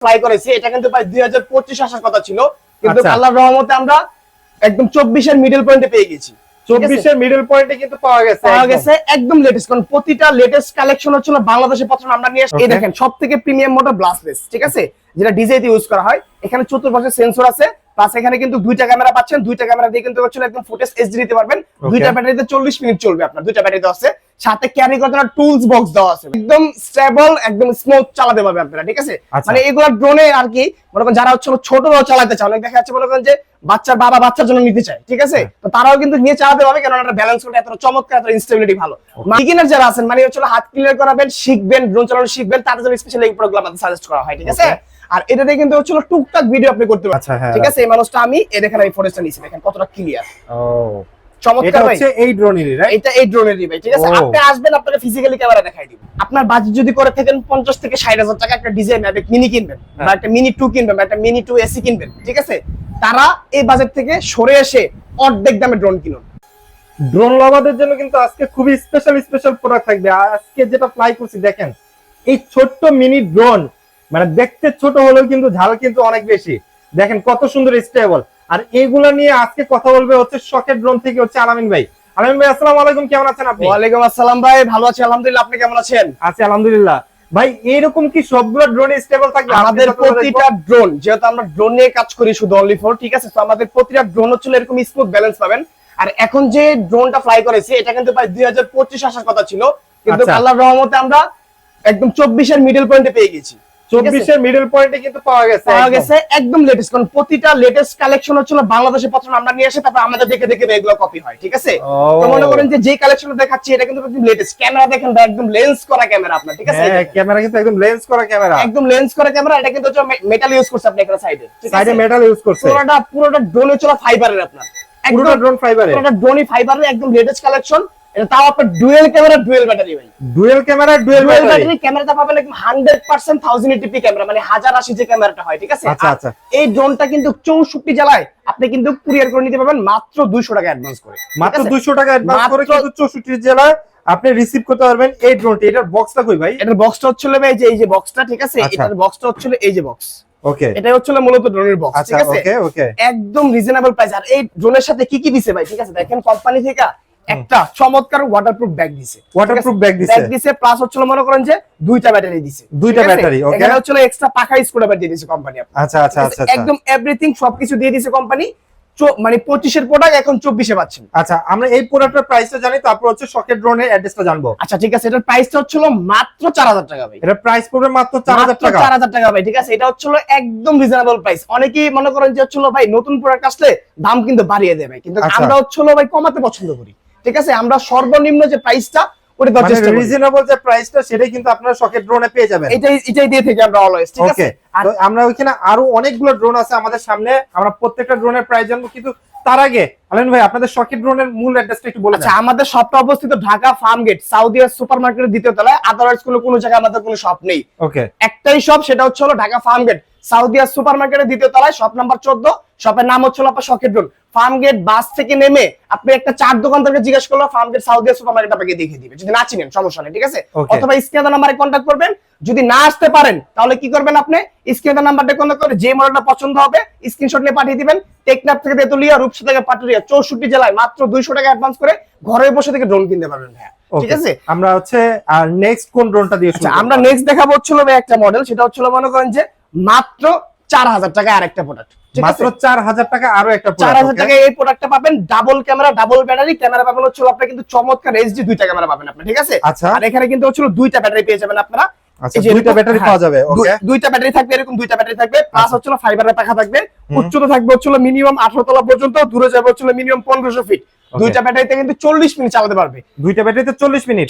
Fly করেছি, এটা কিন্তু প্রায় 2025 আসার কথা ছিল, কিন্তু আচ্ছা। আল্লাহর রহমতে আমরা একদম 24 এর মিডল পয়েন্টে পেয়ে গেছি। 24 এর মিডল পয়েন্টে কিন্তু পাওয়া গেছে একদম লেটেস্ট, কারণ প্রতিটা লেটেস্ট কালেকশন হচ্ছিল বাংলাদেশে প্রথম আমরা নিয়ে আসি। এই দেখেন সবথেকে প্রিমিয়াম মডেল ব্লাস্টলেস, ঠিক আছে, যেটা ডিজেতে ইউজ করা হয়। এখানে চতুর্পাশে সেন্সর আছে, প্লাস এখানে কিন্তু দুইটা ক্যামেরা পাচ্ছেন। দুইটা ক্যামেরা দিয়ে কিন্তু হচ্ছে একদম ফুটেজ এইচডি নিতে পারবেন। দুইটা ব্যাটারিতে 40 মিনিট চলবে আপনার, দুইটা ব্যাটারিতে আছে। সাথে ক্যারি করার জন্য টুলস বক্স দেওয়া আছে, একদম স্টেবল, একদম স্মুথ চালাতে পারবে আপনারা, ঠিক আছে। মানে এগুলা ড্রোনে আর কি মনে করেন যারা হচ্ছে ছোটরাও চালাতে চায়, অনেক দেখা যাচ্ছে মনে করেন যে বাচ্চার বাবা বাচ্চার জন্য নিতে চায়, ঠিক আছে, তো তারাও কিন্তু নিয়ে চালাতে পারবে, কারণ এটা ব্যালেন্স করতে এত চমৎকার, এত ইনস্টেবিলিটি ভালো। বিগিনার যারা আছেন, মানে হচ্ছে হাত ক্লিয়ার করাবেন, শিখবেন, ড্রোন চালানো শিখবেন, তাদের জন্য স্পেশালি এই প্রোগ্রাম আমাদের সাজেস্ট করা হয়, ঠিক আছে। আর এটাতে কিন্তু হচ্ছে টুকটাক ভিডিও আপনি করতে পারছেন, ঠিক আছে। এই মানুষটা আমি দেখেন এই ফটোটা নিয়েছি, দেখেন কতটা ক্লিয়ার। চমৎকার ভাই, এটা হচ্ছে এই ড্রোনেরই, রাইট? এটা এই ড্রোনেরই ভাই, ঠিক আছে। আপনি আসবেন, আপনাকে ফিজিক্যালি ক্যামেরা দেখাই দিব। আপনার বাজেট যদি করে থাকেন 50 থেকে 60,000 টাকা, একটা ডিজাই ম্যাভিক মিনি কিনবেন, বা একটা মিনি 2 কিনবেন, বা একটা মিনি 2 এসি কিনবেন, ঠিক আছে, তারা এই বাজেট থেকে সরে এসে অর্ধেক দামে ড্রোন কিনুন। ড্রোন লাভারদের জন্য কিন্তু আজকে খুবই স্পেশাল প্রোডাক্ট থাকবে। আজকে যেটা ফ্লাই করছি দেখেন, এই ছোট্ট মিনি ড্রোন, মানে দেখতে ছোট হলেও কিন্তু ঝাল কিন্তু অনেক বেশি। দেখেন কত সুন্দর স্টেবল। আর এইগুলা নিয়ে আজকে কথা বলবে হচ্ছে শখের ড্রোন থেকে হচ্ছে আলামিন ভাই। আলামিন ভাই আসসালামু আলাইকুম, কেমন আছেন আপনি? ওয়ালাইকুম আসসালাম ভাই, ভালো আছি আলহামদুলিল্লাহ, আপনি কেমন আছেন? আছি আলহামদুলিল্লাহ। ভাই এরকম কি সবগুলো ড্রোন স্টেবল থাকবে? আমাদের প্রতিটা ড্রোন, যেহেতু আমরা ড্রোন নিয়ে কাজ করি শুধু অনলি ফর, ঠিক আছে, তো আমাদের প্রতিটা ড্রোন হচ্ছে এরকম স্মুথ ব্যালেন্স পাবেন। আর এখন যে ড্রোনটা ফ্লাই করেছি, এটা কিন্তু প্রায় 2025 আসার কথা ছিল, কিন্তু আল্লাহর রহমতে আমরা একদম 24 এর মিডল পয়েন্টে পেয়ে গেছি। 24 এর মিডল পয়েন্টে কিন্তু পাওয়া গেছে একদম লেটেস্ট, কারণ প্রতিটা লেটেস্ট কালেকশন হচ্ছিল বাংলাদেশে প্রথম আমরা নিয়ে আসি, তারপর আমাদের দেখে দেখে এগুলো কপি হয়, ঠিক আছে। তো মনে করেন যে কালেকশন দেখাচ্ছি এটা কিন্তু একদম লেটেস্ট। ক্যামেরা দেখেন ভাই, একদম লেন্স করা ক্যামেরা আপনার, ঠিক আছে। হ্যাঁ, ক্যামেরা কিন্তু একদম লেন্স করা ক্যামেরা, একদম লেন্স করা ক্যামেরা। এটা কিন্তু হচ্ছে মেটাল ইউজ করছে আপনি এখানে সাইডে মেটাল ইউজ করছে। পুরোটা ড্রোনে চলা ফাইবারের, আপনার পুরোটা ড্রোন ফাইবারের, পুরোটা ড্রোনই ফাইবারের, একদম লেটেস্ট কালেকশন। এটা তাও আপনার ডুয়েল ক্যামেরা, ডুয়েল ব্যাটারি ভাই, ডুয়েল ক্যামেরা, ডুয়েল ব্যাটারি। ক্যামেরাটা পাবেন একদম 100% 1080p ক্যামেরা, মানে 1080 যে ক্যামেরাটা হয়, ঠিক আছে। আচ্ছা। এই ড্রোনটা কিন্তু 64 জেলায় আপনি কিন্তু কুরিয়ার করে নিতে পারবেন মাত্র 200 টাকা অ্যাডভান্স করে, মাত্র 200 টাকা অ্যাডভান্স করে কিন্তু 64 জেলায় আপনি রিসিভ করতে পারবেন এই ড্রোনটি। এটার বক্সটা কই ভাই? এটার বক্সটা হচ্ছে ভাই এই যে বক্সটা, ঠিক আছে। এটার বক্সটা হচ্ছে এই যে বক্স, ওকে, এটা হচ্ছে মূলত ড্রোনের বক্স, ঠিক আছে। ওকে, একদম রিজনেবল প্রাইস। আর এই ড্রোনের সাথে কি কি দিছে ভাই, ঠিক আছে, দেখেন কোম্পানি থেকে একটা চমৎকার ওয়াটারপ্রুফ ব্যাগ দিছে, প্লাস হচ্ছে মনে করেন যে দুইটা ব্যাটারি দিছে, দুইটা ব্যাটারি, ওকে। এখানে হচ্ছে এক্সট্রা পাখা স্ক্রুড্রাইভার দিয়ে দিছে কোম্পানি আপনাকে। আচ্ছা, একদম এভরিথিং সবকিছু দিয়ে দিছে কোম্পানি। মানে 25 এর প্রোডাক্ট এখন 24 এ পাচ্ছেন। আচ্ছা, আমরা এই প্রোডাক্টের প্রাইসটা জানি, তারপর হচ্ছে শকের ড্রোনের অ্যাড্রেসটা জানবো। আচ্ছা ঠিক আছে, এটার প্রাইসটা হচ্ছিল মাত্র 4000 টাকা ভাই। এটা প্রাইস পড়বে মাত্র 4000 টাকা, 4000 টাকা ভাই, ঠিক আছে। এটা হচ্ছিল একদম রিজনেবল প্রাইস। অনেকেই মনে করেন যে হচ্ছিল ভাই নতুন প্রোডাক্ট আসলে দাম কিন্তু বাড়িয়ে দেবে, কিন্তু আমরা হচ্ছিল ভাই কমাতে পছন্দ করি, ঠিক আছে। আমরা সর্বনিম্ন যে প্রাইসটা ওটা দেওয়ার চেষ্টা করি, রিজনেবল যে প্রাইসটা সেটাই কিন্তু আপনারা শকের ড্রোনে পেয়ে যাবেন। এটাই দিয়ে থেকে আমরা অলওয়েজ, ঠিক আছে। আর আমরা ওইখানে আরো অনেকগুলো ড্রোন আছে আমাদের সামনে, আমরা প্রত্যেকটা ড্রোনের প্রাইস জানবো, কিন্তু তার আগে আলামিন ভাই আপনাদের শকের ড্রোনের মূল অ্যাড্রেসটা একটু বলে দেন। আচ্ছা, আমাদের শপটা অবস্থিত ঢাকা ফার্ম গেট সাউদিয়া সুপারমার্কেটের দ্বিতীয় তলায়। আদারওয়াইজ কোনো জায়গায় আমাদের কোনো শপ নেই, ওকে। একটাই শপ, সেটা হচ্ছে ঢাকা ফার্ম গেট সাউদিয়া সুপারমার্কেটের দ্বিতীয় তলায়, শপ নাম্বার 14। শপের নাম হচ্ছে আপনার শকের ড্রোন। ফার্ম গেট বাস থেকে নেমে আপনি একটা চার দোকানদারকে জিজ্ঞেস করলে ফার্ম গেট সাউদিয়া সুপারমার্কেট আপনাকে দেখিয়ে দিবে, যদি না চিনেন সমস্যা নেই, ঠিক আছে। অথবা স্ক্রিনে নাম্বারে কন্ট্যাক্ট করবেন। যদি না আসতে পারেন তাহলে কি করবেন, আপনি স্ক্রিনে নাম্বারটা কন্ট্যাক্ট করে যে মডেলটা পছন্দ হবে স্ক্রিনশট নিয়ে পাঠিয়ে দিবেন। টেকনাফ থেকে তেতুলিয়া, রূপসা থেকে পাটুরিয়া, 64 জেলায় মাত্র 200 টাকা অ্যাডভান্স করে ঘরে বসে থেকে ড্রোন কিনতে পারবেন, হ্যাঁ, ঠিক আছে। আমরা হচ্ছে আর নেক্সট কোন ড্রোনটা দিয়ে শুরু? আমরা নেক্সট দেখাবো হচ্ছে একটা মডেল, সেটা হচ্ছে মনে করেন যে মাত্র 4000 টাকা আরেকটা প্রোডাক্ট, মাত্র 4000 টাকা আরো একটা প্রোডাক্ট। 4000 টাকা এই প্রোডাক্টটা পাবেন। Double camera, double battery, camera পাবেন হচ্ছে আপনি কিন্তু চমৎকার এইচডি দুইটা ক্যামেরা পাবেন আপনি, ঠিক আছে। আর এখানে কিন্তু হচ্ছে দুইটা ব্যাটারি পেয়ে যাবেন আপনারা। আচ্ছা, দুইটা ব্যাটারি পাওয়া যাবে, ওকে। দুইটা ব্যাটারি থাকবে, এরকম দুইটা ব্যাটারি থাকবে, প্লাস হচ্ছে ফাইবারের পাখা থাকবে। উচ্চতা থাকবে হচ্ছে মিনিমাম 18 তলা পর্যন্ত, দূরে যাবে হচ্ছে মিনিমাম 1500 ফিট। দুইটা ব্যাটারিতে কিন্তু 40 মিনিট চালাতে পারবে, দুইটা ব্যাটারিতে 40 মিনিট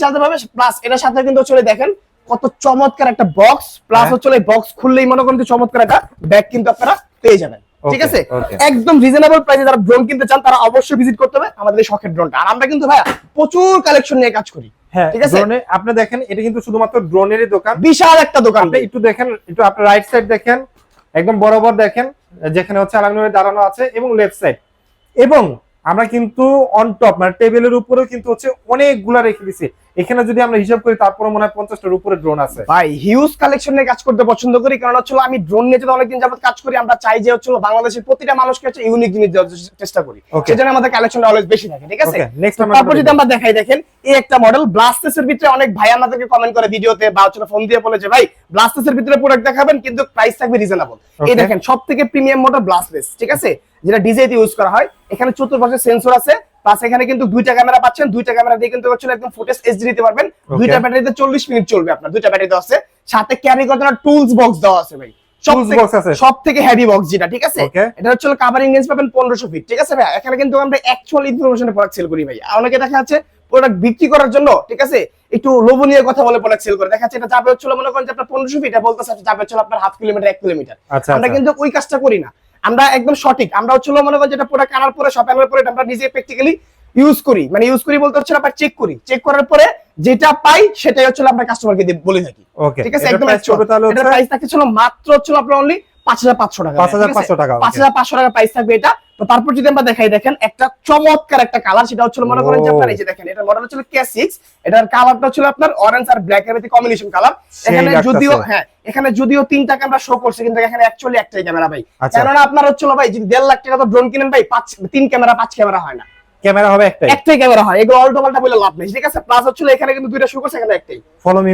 চালাতে পারবে। প্লাস এটার সাথে কিন্তু হচ্ছে দেখেন কত চমৎকার একটা বক্স, প্লাস হচ্ছে বক্স খুললেই মনে করেন চমৎকার একটা ব্যাগ কিন্তু আপনারা পেয়ে যাবেন, ঠিক আছে। একদম রিজনেবল প্রাইসে যারা ড্রোন কিনতে চান তারা অবশ্যই ভিজিট করতে হবে আমাদের এই শখের ড্রোনটা। আর আমরা কিন্তু ভাইয়া প্রচুর কালেকশন নিয়ে কাজ করি, হ্যাঁ, ঠিক আছে। ড্রোনে আপনি দেখেন এটা কিন্তু শুধুমাত্র ড্রোনেরই দোকান, বিশাল একটা দোকান। আপনি একটু দেখেন, একটু আপনার রাইট সাইড দেখেন, একদম বরাবর দেখেন যেখানে হচ্ছে আলামিন ভাই দাঁড়ানো আছে, এবং লেফট সাইড। এবং আমরা কিন্তু অন টপ মানে টেবিলের উপরেও কিন্তু হচ্ছে অনেকগুলা রেখে দিছি। এখানে যদি আমরা হিসাব করি তারপরে মনে হয় 50টার উপরে ড্রোন আছে। ভাই হিউজ কালেকশন নিয়ে কাজ করতে পছন্দ করি, কারণ হচ্ছে আমি ড্রোন নিয়ে তো অনেকদিন যাবত কাজ করি। আমরা চাই যে হচ্ছে বাংলাদেশের প্রতিটা মানুষকে হচ্ছে ইউনিক জিনিস দেওয়ার চেষ্টা করি, সেজন্য আমাদের কালেকশন অলওয়েজ বেশি থাকে। ঠিক আছে, তারপর যদি আমরা দেখাই, দেখেন এই একটা মডেল ব্লাস্টেসের ভিতরে অনেক ভাই আমাদেরকে কমেন্ট করে ভিডিওতে বা হচ্ছে ফোন দিয়ে বলে যে ভাই ব্লাস্টেসের ভিতরে প্রোডাক্ট দেখাবেন কিন্তু প্রাইস থাকবে রিজনেবল। এই দেখেন সবথেকে প্রিমিয়াম মডেল ব্লাস্টেস, ঠিক আছে, যেটা ডিজেতে ইউজ করা হয়। এখানে চতুর্পাশে সেন্সর আছে, প্লাস এখানে কিন্তু দুইটা ক্যামেরা পাচ্ছেন। দুইটা ক্যামেরা দিয়ে কিন্তু হচ্ছে একদম ফুটেজ এইচডি দিতে পারবেন। দুইটা ব্যাটারিতে 40 মিনিট চলবে আপনার, দুইটা ব্যাটারি দেওয়া আছে। সাথে ক্যারি করার জন্য টুলস বক্স দেওয়া আছে ভাই, সবথেকে হেভি বক্স যেটা, ঠিক আছে। এটা হচ্ছে কাভারিং রেঞ্জ পাবেন 1500 ফিট, ঠিক আছে ভাই। এখানে কিন্তু আমরা অ্যাকচুয়াল ইনফরমেশনে প্রোডাক্ট সেল করি ভাই। অনেকে দেখা যাচ্ছে প্রোডাক্ট বিক্রি করার জন্য, ঠিক আছে, একটু লোভনীয় কথা বলে প্রোডাক্ট সেল করে। দেখা যাচ্ছে এটা যাবে হচ্ছে মনে করেন যে আপনার 1500 ফিট, এটা বলতেছে যাবে হচ্ছে আপনার 1/2 কিলোমিটার 1 কিলোমিটার। আমরা কিন্তু ওই কাজটা করি না, আমরা একদম সঠিক। আমরা হচ্ছে মনে করেন যেটা প্রোডাক্ট আনার পরে শপে আনার পরে আমরা নিজে প্র্যাকটিক্যালি ইউজ করি, মানে ইউজ করি বলতে হচ্ছে আমরা চেক করি, চেক করার পরে যেটা পাই সেটাই হচ্ছে আমরা কাস্টমারকে বলে থাকি। ঠিক আছে, একদম এটা প্রাইস থাকে ছিল মাত্র হচ্ছে আপনার অনলি 5500 টাকা, 5500 টাকা, 5500 টাকা প্রাইস থাকবে এটা। তো তারপর যদি আমরা দেখাই, দেখেন একটা চমৎকার একটা কালার, সেটা হচ্ছে মনে করেন যে আপনার এই যে দেখেন এটা মডেল হচ্ছে K6, এটার কালারটা হচ্ছে আপনার অরেঞ্জ আর ব্ল্যাক এর মধ্যে কম্বিনেশন কালার। এখানে যদিও এখানে যদিও তিনটা ক্যামেরা শো করছে, কিন্তু এখানে অ্যাকচুয়ালি একটাই ক্যামেরা ভাই। কারণ আপনার হচ্ছে ভাই যদি 1.5 লাখ টাকা তো ড্রোন কিনেন ভাই, 3 ক্যামেরা 5 ক্যামেরা হয় না, ক্যামেরা হবে একটাই ক্যামেরা হয়। এগুলো অল্টো পাল্টা বলে লাভ নেই, ঠিক আছে। প্লাস হচ্ছে এখানে কিন্তু দুইটা শো করছে, এখানে একটাই ফলো মি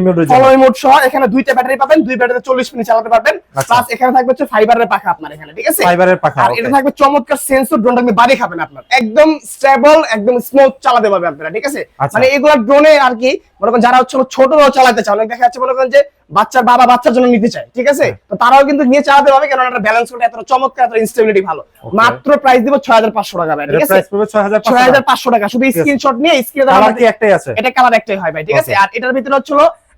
মোড সহ। এখানে দুইটা ব্যাটারি পাবেন, দুই ব্যাটারিতে 40 মিনিট চালাতে পারবেন। প্লাস এখানে থাকবে হচ্ছে ফাইবারের পাখা আপনার এখানে, ঠিক আছে, ফাইবারের পাখা। আর এটা থাকবে চমৎকার সেন্সর, ড্রোনটা আপনি বাড়ি খাবেন আপনার, একদম স্টেবল, একদম স্মুথ চালাতে পারবে আপনারা, ঠিক আছে। মানে এগুলা ড্রোনে আর কি মনে করেন যারা হচ্ছে ছোটরাও চালাতে চায়, অনেক দেখা যাচ্ছে মনে করেন যে বাচ্চার বাবা বাচ্চার জন্য নিতে চায়, ঠিক আছে, তো তারাও কিন্তু নিয়ে চালাতে পারবে, কারণ এটা ব্যালেন্স করতে এত চমৎকার, এত ইনস্টেবিলিটি ভালো। মাত্র প্রাইস দিব 6500 টাকা ভাই, ঠিক আছে, প্রাইস পড়বে 6500 টাকা। শুধু স্ক্রিনশট নিয়ে স্ক্রিনে কালার কি একটাই আছে, এটা কালার একটাই হয় ভাই, ঠিক আছে। আর এটার ভিতরে হচ্ছে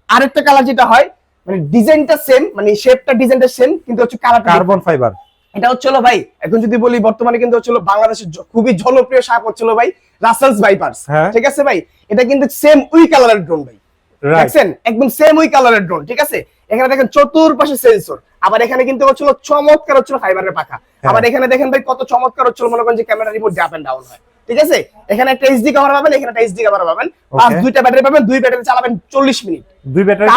আরেকটা কালার যেটা হয়, মানে ডিজাইনটা সেম, মানে শেপটা ডিজাইনটা সেম, কিন্তু হচ্ছে কালার কার্বন ফাইবার। এটা হচ্ছে ভাই এখন যদি বলি বর্তমানে কিন্তু হচ্ছে বাংলাদেশের খুবই জনপ্রিয় সাপ হচ্ছে ভাই রাসেলস ভাইপারস, ঠিক আছে ভাই। এটা কিন্তু সেম ওই কালারের ড্রোন ভাই, দেখছেন, একদম সেম ওই কালারের ড্রোন, ঠিক আছে। এখানে দেখেন চতুর্পাশে সেন্সর, আবার এখানে কিন্তু হচ্ছে চমৎকার হচ্ছে ফাইবারের পাখা। আবার এখানে দেখেন ভাই কত চমৎকার হচ্ছে মনে করেন যে camera remote up and down হয়, ঠিক আছে। এখানে একটা এইচডি ক্যামেরা পাবেন, এখানে একটা এইচডি ক্যামেরা পাবেন, প্লাস দুইটা ব্যাটারি পাবেন, দুই ব্যাটারি চালাবেন 40 মিনিট, দুই ব্যাটারি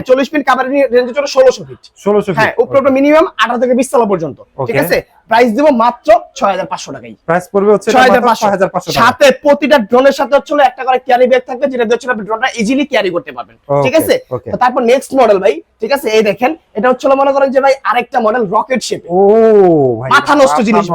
40 মিনিট কাভারিং রেঞ্জ হচ্ছে 1600 ফিট, 1600 ফিট, হ্যাঁ, উপরে মিনিমাম 18 থেকে 20 তলা পর্যন্ত, ঠিক আছে। প্রাইস দিব মাত্র 6500 টাকাই, প্রাইস পড়বে হচ্ছে 6500 টাকা। সাথে প্রতিটা ড্রোনের সাথে হচ্ছে একটা করে ক্যারি ব্যাগ থাকবে, যেটা দিয়ে হচ্ছে আপনি ড্রোনটা ইজিলি ক্যারি করতে পারবেন, ঠিক আছে। তো তারপর নেক্সট মডেল ভাই, ঠিক আছে, এই দেখেন এটা হচ্ছে মনে করেন যে ভাই আরেকটা মডেল রকেট শেপ। ও ভাই মাথা নষ্ট জিনিস,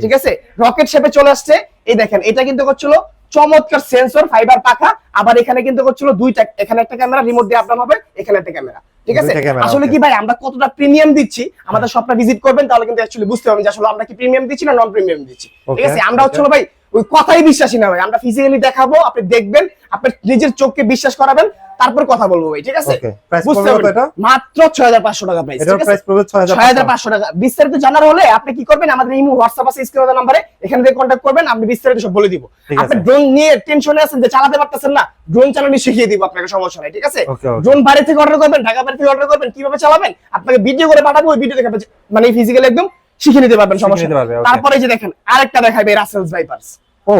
ঠিক আছে, রকেট শেপে চলে আসছে। এই দেখেন এটা কিন্তু হচ্ছিল চমৎকার সেন্সর, ফাইবার পাখা। আবার এখানে কিন্তু হচ্ছিল দুইটা, এখানে একটা ক্যামেরা রিমোট দিয়ে আপ ডাউন হবে, এখানে একটা ক্যামেরা, ঠিক আছে। আসলে কি ভাই আমরা কতটা প্রিমিয়াম দিচ্ছি, আমাদের শপটা ভিজিট করবেন তাহলে কিন্তু অ্যাকচুয়ালি বুঝতে পারবেন যে আসলে আমরা কি প্রিমিয়াম দিচ্ছি না নন প্রিমিয়াম দিচ্ছি, ঠিক আছে। আমরা হচ্ছে ভাই ওই কথাই বিশ্বাসী না ভাই, আমরা ফিজিক্যালি দেখাবো, আপনি দেখবেন, আপনি নিজের চোখকে বিশ্বাস করাবেন, তারপর কথা বলবো ভাই, ঠিক আছে। বুঝতে পারবেন মাত্র 6500 টাকা প্রাইস, ঠিক আছে, 6500 টাকা। বিস্তারিত জানার হলে আপনি কি করবেন, আমাদের ইমো হোয়াটসঅ্যাপ আছে স্ক্রিনে নম্বরে, এখান থেকে কন্টাক্ট করবেন, আমি বিস্তারিত সব বলে দিব। আপনি ড্রোন নিয়ে টেনশনে আছেন যে চালাতে পারতেছেন না, ড্রোন চালানো শিখিয়ে দিব আপনাকে, সমস্যা নাই, ঠিক আছে। ড্রোন বাইরে থেকে অর্ডার করবেন, ঢাকা বাইরে থেকে অর্ডার করবেন, কিভাবে চালাবেন আপনাকে ভিডিও করে পাঠাবো, ওই ভিডিও দেখে মানে ফিজিক্যালি একদম শিখে নিতে পারবেন, সমস্যা নেই। তারপরে যে দেখেন আরেকটা দেখাবে রাসেলস ভাইপারস। ও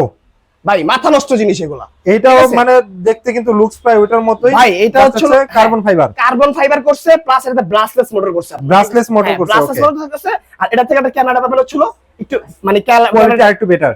ভাই মাথা নষ্ট জিনিস এগুলা, এটাও মানে দেখতে কিন্তু লুকস প্রায় ওটার মতোই ভাই। এটা হচ্ছে কার্বন ফাইবার করছে, প্লাস এটা ব্রাসলেস মোটর করছে, ব্রাসলেস মোটর করছে, ব্রাসলেস মোটর করছে। আর এটা থেকে একটা ক্যামেরা পাবেন হচ্ছিল একটু মানে কোয়ালিটি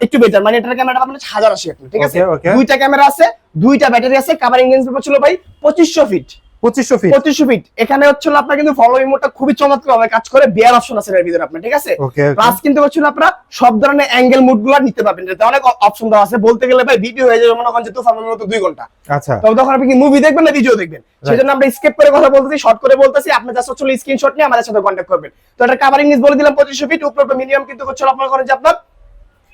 একটু বেটার, মানে এটার ক্যামেরা পাবেন 1080 আপনি, ঠিক আছে। দুইটা ক্যামেরা আছে, দুইটা ব্যাটারি আছে, কাভারিং রেঞ্জ হচ্ছিল ভাই 2500 ফিট, 2500 ফিট। এখানে হচ্ছিল আপনার কিন্তু ফলো ইমোটা খুবই চমৎকার ভাবে কাজ করে, বিয়ার অপশন আছে এর ভিতরে আপনার, ঠিক আছে। প্লাস কিন্তু হচ্ছিল আপনারা সব ধরনের অ্যাঙ্গেল মুডগুলো নিতে পারবেন, যেটা অনেক অপশন দেওয়া আছে। বলতে গেলে ভাই ভিডিও হয়ে যাবে মনে করেন যে তুফানের মতো 2 ঘন্টা, আচ্ছা। তবে তখন আপনি কি মুভি দেখবেন না ভিডিও দেখবেন, সেজন্য আমরা স্কিপ করে কথা বলতেছি, শর্ট করে বলতেছি। আপনি জাস্ট হচ্ছিল স্ক্রিনশট নিয়ে আমাদের সাথে কন্টাক্ট করবেন। তো এটা কাভারিং রেঞ্জ বলে দিলাম 2500 ফিট, উপরে মিনিমাম কিন্তু হচ্ছিল আপনার করেন যে আপনার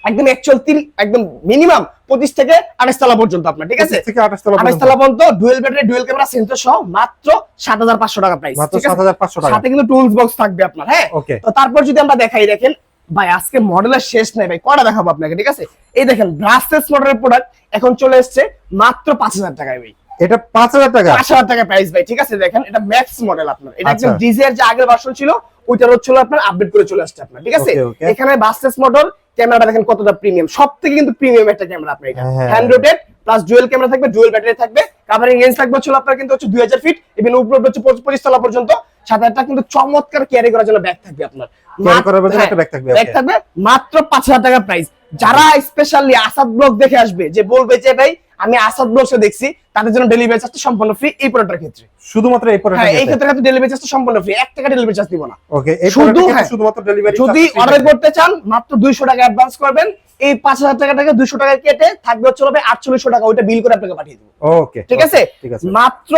একদম অ্যাকচুয়াল একদম মিনিমাম 25 থেকে 28 তলা পর্যন্ত আপনার, ঠিক আছে, 28 তলা পর্যন্ত dual battery dual camera sensor সহ মাত্র 7500 টাকা প্রাইস, ঠিক আছে। 7500 টাকা সাথে কিন্তু টুলস বক্স থাকবে আপনার, হ্যাঁ। তো তারপর যদি আমরা দেখাই, দেখেন ভাই আজকে মডেলের শেষ নাই ভাই, কয়টা দেখাবো আপনাকে, ঠিক আছে। এই দেখেন ব্রাসলেস মডেলের প্রোডাক্ট এখন চলে এসেছে মাত্র 5000 টাকায় ভাই, এটা 5000 টাকা, 5000 টাকা প্রাইস ভাই, ঠিক আছে। দেখেন এটা ম্যাক্স মডেল আপনার, এটা একদম ডিজায়ার যে আগের ভার্সন ছিল ওইটার হচ্ছে আপনার আপডেট করে চলে আসছে আপনার, ঠিক আছে। Okay, okay. এখানে বাসলেস মোটর, ক্যামেরাটা দেখেন কতটা প্রিমিয়াম, সবথেকে কিন্তু প্রিমিয়াম একটা ক্যামেরা আপনার এটা, হ্যাঁ। Hand rotate plus dual camera থাকবে, ডুয়াল ব্যাটারি থাকবে, কাভারিং রেঞ্জ থাকবে হচ্ছে আপনার কিন্তু হচ্ছে 2000 ফিট, এবং উপরে হচ্ছে 25 তলা পর্যন্ত, সাথে একটা কিন্তু চমৎকার ক্যারি করার জন্য ব্যাগ থাকবে আপনার, ক্যারি করার জন্য একটা ব্যাগ থাকবে, ব্যাগ থাকবে মাত্র 5000 টাকা প্রাইস। যারা স্পেশালি আসাদ ব্লগ দেখে আসবে, যে বলবে যে ভাই আমি আসাদ ব্লগসে দেখছি, তাদের জন্য ডেলিভারি চার্জটা সম্পূর্ণ ফ্রি এই প্রোডাক্টের ক্ষেত্রে, শুধুমাত্র এই প্রোডাক্ট। হ্যাঁ এই ক্ষেত্রে ডেলিভারি চার্জটা সম্পূর্ণ ফ্রি, 1 টাকা ডেলিভারি চার্জ দিব না। ওকে, এই শুধু প্রোডাক্টে হ্যাঁ, শুধুমাত্র ডেলিভারি যদি অর্ডার করতে চান মাত্র 200 টাকা অ্যাডভান্স করবেন, এই 5000 টাকা থেকে 200 টাকা কেটে থাকবে হচ্ছে 4800 টাকা, ওইটা বিল করে আপনাকে পাঠিয়ে দেব। ওকে, ঠিক আছে, ঠিক আছে। মাত্র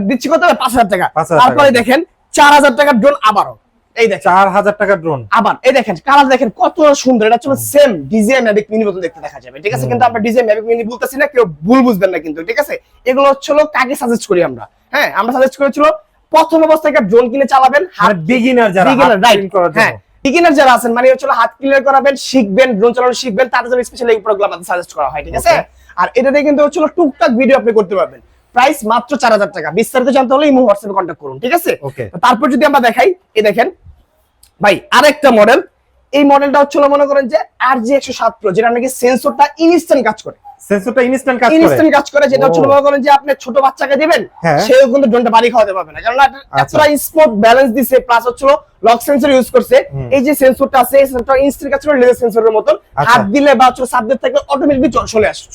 দিচ্ছি কত, 5000 টাকা। 5000 তারপরে দেখেন 4000 টাকার ড্রোন, আবারও এই দেখেন 4000 টাকা ড্রোন, আবার এই দেখেন কালার দেখেন কত সুন্দর, এটা হচ্ছে সেম ডিজাইন ম্যাভিক মিনি মতো দেখতে দেখা যাবে, ঠিক আছে। কিন্তু আমরা ডিজাইন ম্যাভিক মিনি বলতেছি না, কেউ ভুল বুঝবেন না কিন্তু, ঠিক আছে। এগুলো হচ্ছে কাকে সাজেস্ট করি আমরা, হ্যাঁ আমরা সাজেস্ট করেছিল প্রথম অবস্থায় একটা ড্রোন কিনে চালাবেন, আর বিগিনার যারা বিগিনার হাত রাইট ক্লিন করার হ্যাঁ, জন্য, বিগিনার যারা আছেন মানে হচ্ছে হাত ক্লিয়ার করাবেন, শিখবেন, ড্রোন চালানো শিখবেন, তাদের জন্য স্পেশালি এই প্রোগ্রাম আমাদের সাজেস্ট করা হয়, ঠিক আছে। আর এটাতে কিন্তু হচ্ছে টুকটাক ভিডিও আপনি করতে পারবেন, প্রাইস মাত্র 4000 টাকা। বিস্তারিত জানতে হলে ইমো হোয়াটসঅ্যাপে কন্টাক্ট করুন, ঠিক আছে। ওকে। তারপর যদি আমরা দেখাই, এই দেখেন ভাই আরেকটা মডেল, এই মডেলটা হচ্ছে মনে করেন যে RG107 Pro, যেটা নাকি সেন্সরটা ইনস্ট্যান্ট কাজ করে, সেন্সরটা ইনস্ট্যান্ট কাজ করে, ইনস্ট্যান্ট কাজ করে, যেটা হচ্ছে ও। মনে করেন যে আপনি ছোট বাচ্চাকে দিবেন, হ্যাঁ। সেও কিন্তু ড্রোনটা বাড়ি খাওয়াতে পারবে না, কারণ এতটা স্মুথ ব্যালেন্স দিছে, প্লাস হচ্ছে লক সেন্সর ইউজ করছে। এই যে সেন্সরটা আছে, এই সেন্সরটা ইনস্ট্যান্ট কাজ করে লেজার সেন্সরের মতন, হাত দিলে বা হচ্ছে সাবজেক্ট থাকলে অটোমেটিকলি চলে আসে,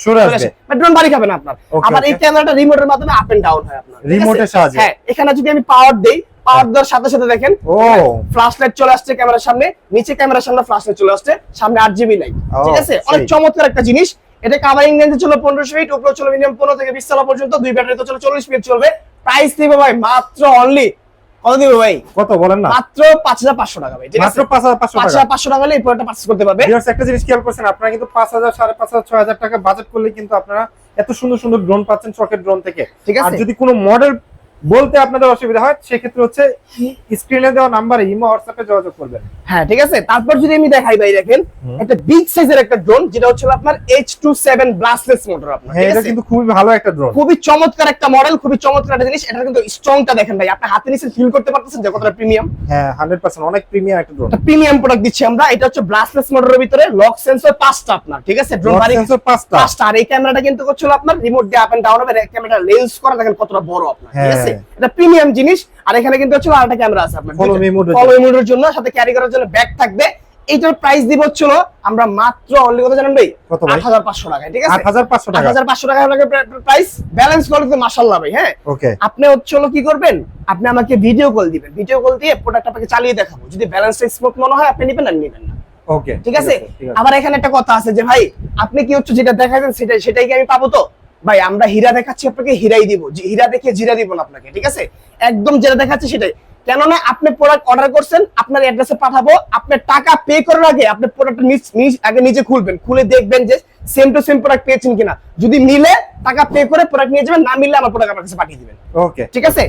ড্রোন বাড়ি খাবে না আপনার। আবার এই ক্যামেরাটা রিমোটের মাধ্যমে আপ এন্ড ডাউন হয় আপনার, রিমোটের সাহায্যে। হ্যাঁ, এখানে যদি আমি পাওয়ার দেই, পাওয়ার দেওয়ার সাথে সাথে দেখেন ও ফ্ল্যাশ লাইট চলে আসছে ক্যামেরার সামনে, নিচে ক্যামেরার সামনে ফ্ল্যাশ লাইট চলে আসছে, সামনে 8GB লাইট, ঠিক আছে। অনেক চমৎকার একটা জিনিস। এটা কাভারিং রেঞ্জে চলে 1500 ফিট, উপরে চলে মিনিমাম 15 থেকে 20 তলা পর্যন্ত, দুই ব্যাটারিতে চলে 40 মিনিট চলবে। প্রাইস দিবে ভাই মাত্র অনলি কত দিবে ভাই, কত বলেন না, মাত্র 5500 টাকা ভাই, ঠিক আছে। মাত্র 5500 টাকা। 5500 টাকা হলে এই প্রোডাক্টটা পারচেজ করতে পারবে। ভিউয়ার্স একটা জিনিস খেয়াল করছেন, আপনারা কিন্তু 5000 5500 6000 টাকা বাজেট করলে কিন্তু আপনারা এত সুন্দর সুন্দর ড্রোন পাচ্ছেন শকের ড্রোন থেকে, ঠিক আর আছে। যদি কোনো মডেল বলতে আপনাদের অসুবিধা হয়, সেক্ষেত্রে হচ্ছে স্ক্রিনে দেওয়া নাম্বারে ইমো হোয়াটসঅ্যাপে যোগাযোগ করবেন। হ্যাঁ ঠিক আছে। তারপর যদি আমি দেখাই ভাই, দেখেন একটা বিগ সাইজের একটা ড্রোন, যেটা হচ্ছে আপনার H27 ব্লাস্টলেস মোটর আপনার, হ্যাঁ, ঠিক এটা আছে। কিন্তু খুবই ভালো একটা ড্রোন, খুবই চমৎকার একটা মডেল, খুবই চমৎকার একটা জিনিস। এটা কিন্তু স্ট্রংটা দেখেন ভাই, আপনি হাতে নিচে ফিল করতে পারতেছেন যে কতটা প্রিমিয়াম। হ্যাঁ 100% অনেক প্রিমিয়াম একটা ড্রোন, একটা প্রিমিয়াম প্রোডাক্ট দিচ্ছি আমরা। এটা হচ্ছে ব্লাস্টলেস মোটরের ভিতরে লক সেন্সর 5টা আপনার, ঠিক আছে। ড্রোন বাড়ি সেন্সর 5টা। আর এই ক্যামেরাটা কিন্তু হচ্ছিল আপনার রিমোট দিয়ে আপ এন্ড ডাউন হবে, ক্যামেরাটা লেন্স করা দেখেন কতটা বড় আপনার, ঠিক আছে। এটা প্রিমিয়াম জিনিস। আর এখানে কিন্তু হচ্ছে আরেকটা ক্যামেরা আছে আপনার, ফলো মি মোডের জন্য, সাথে ক্যারি করার জন্য ব্যাগ থাকবে। এইটার প্রাইস দিব হচ্ছিল আমরা মাত্র অনলি কত জানেন ভাই, 8500 টাকা, ঠিক আছে। 8500 টাকা, 8500 টাকা হলো প্রাইস। ব্যালেন্স করলে তো মাশাআল্লাহ ভাই। হ্যাঁ ওকে। আপনি হচ্ছিল কি করবেন, আপনি আমাকে ভিডিও কল দিবেন, ভিডিও কল দিয়ে প্রোডাক্ট আপনাকে চালিয়ে দেখাবো, যদি ব্যালেন্সটা স্মুথ মনে হয় আপনি নেবেন, আর নেবেন না, ওকে ঠিক আছে। আবার এখানে একটা কথা আছে যে ভাই আপনি কি হচ্ছে যেটা দেখাচ্ছেন সেটাই কি আমি পাবো? তো ভাই আমরা হীরা দেখাচ্ছি আপনাকে, হীরাই দিব, হীরা দেখে জিরা দিব না আপনাকে, ঠিক আছে। একদম যেটা দেখাচ্ছি সেটাই। কেননা আপনি প্রোডাক্ট অর্ডার করছেন, আপনার অ্যাড্রেসে পাঠাবো, আপনার টাকা পে করার আগে আপনি প্রোডাক্টটা আগে নিজে খুলবেন, খুলে দেখবেন যে সেম টু সেম প্রোডাক্ট পেয়েছেন কিনা। যদি মিলে টাকা পে করে প্রোডাক্ট নিয়ে যাবেন, না মিললে আমার প্রোডাক্ট আপনার কাছে পাঠিয়ে দিবেন, ওকে ঠিক আছে।